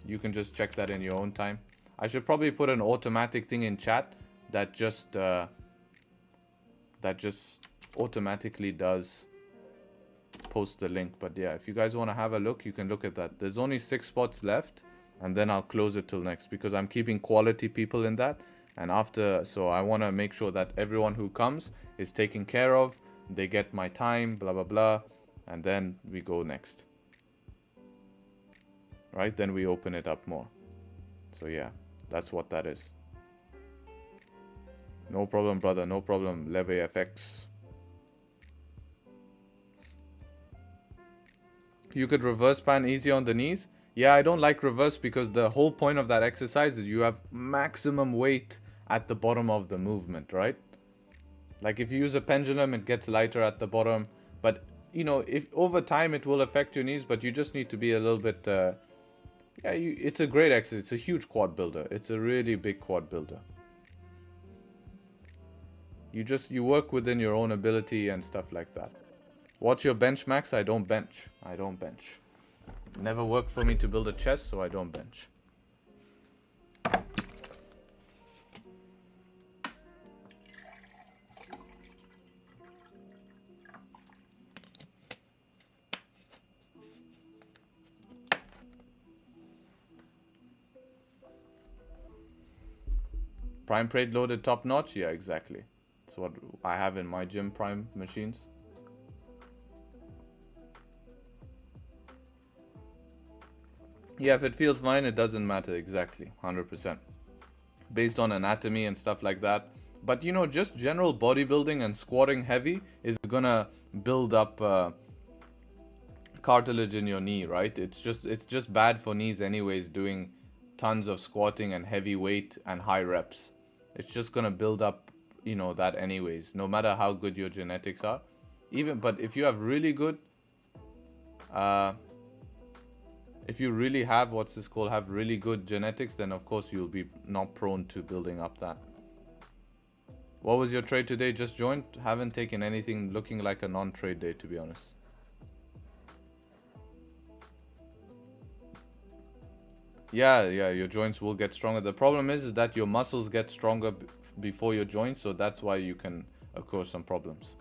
You can just check that in your own time. I should probably put an automatic thing in chat that just automatically does post the link. But yeah, if you guys want to have a look, you can look at that. There's only 6 spots left, and then I'll close it till next, because I'm keeping quality people in that. And after, so I want to make sure that everyone who comes is taken care of. They get my time, blah blah blah, and then we go next, right? Then we open it up more. So yeah, that's what that is. No problem, brother, no problem. Leve FX. You could reverse pan easy on the knees. Yeah, I don't like reverse, because the whole point of that exercise is you have maximum weight at the bottom of the movement, right? Like if you use a pendulum, it gets lighter at the bottom. But you know, if over time it will affect your knees, but you just need to be a little bit yeah, it's a great exercise. It's a huge quad builder. It's a really big quad builder. You work within your own ability and stuff like that. What's your bench max? I don't bench. I don't bench. Never worked for me to build a chest, so I don't bench. Prime plate loaded top notch? Yeah, exactly. That's what I have in my gym prime machines. Yeah, if it feels fine, it doesn't matter. Exactly, 100%. Based on anatomy and stuff like that. But you know, just general bodybuilding and squatting heavy is gonna build up cartilage in your knee, right? It's just bad for knees anyways, doing tons of squatting and heavy weight and high reps. It's just gonna build up, you know, that anyways, no matter how good your genetics are. But if you have really good if you really have, have really good genetics, then of course you'll be not prone to building up that. What was your trade today? Just joined. Haven't taken anything looking like a non-trade day, to be honest. Yeah, your joints will get stronger. The problem is that your muscles get stronger before your joints, so that's why you can occur some problems.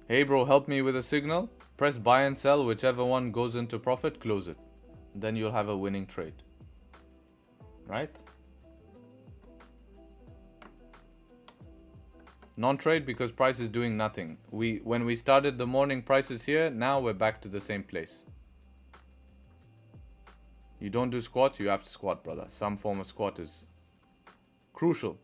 Hey bro, help me with a signal. Press buy and sell, whichever one goes into profit, close it. Then you'll have a winning trade. Right? Non-trade because price is doing nothing. When we started the morning prices here, now we're back to the same place. You don't do squats, you have to squat, brother. Some form of squat is crucial.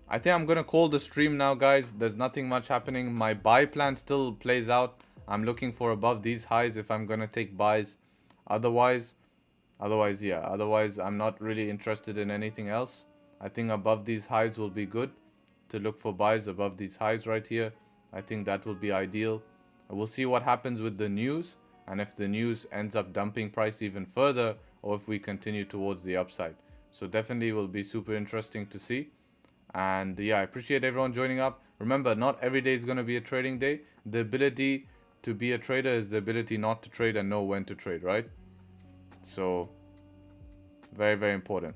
I think I'm going to call the stream now, guys. There's nothing much happening. My buy plan still plays out. I'm looking for above these highs if I'm going to take buys. Otherwise, I'm not really interested in anything else. I think above these highs will be good to look for buys above these highs right here. I think that will be ideal. We'll see what happens with the news, and if the news ends up dumping price even further, or if we continue towards the upside. So definitely will be super interesting to see. And yeah, I appreciate everyone joining up. Remember, not every day is going to be a trading day. The ability to be a trader is the ability not to trade and know when to trade, right? So very, very important.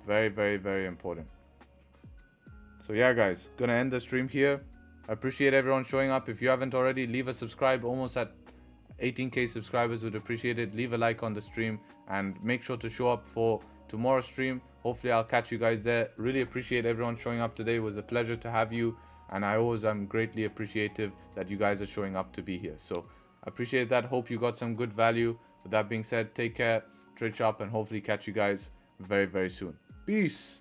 Very, very, very important. So yeah, guys, gonna end the stream here. I appreciate everyone showing up. If you haven't already, leave a subscribe. Almost at 18k subscribers, would appreciate it. Leave a like on the stream and make sure to show up for tomorrow's stream. hopefully I'll catch you guys there. Really appreciate everyone showing up today. It was a pleasure to have you, and I always am greatly appreciative that you guys are showing up to be here. So I appreciate that. Hope you got some good value. With that being said, take care, trade sharp, and hopefully catch you guys very, very soon. Peace.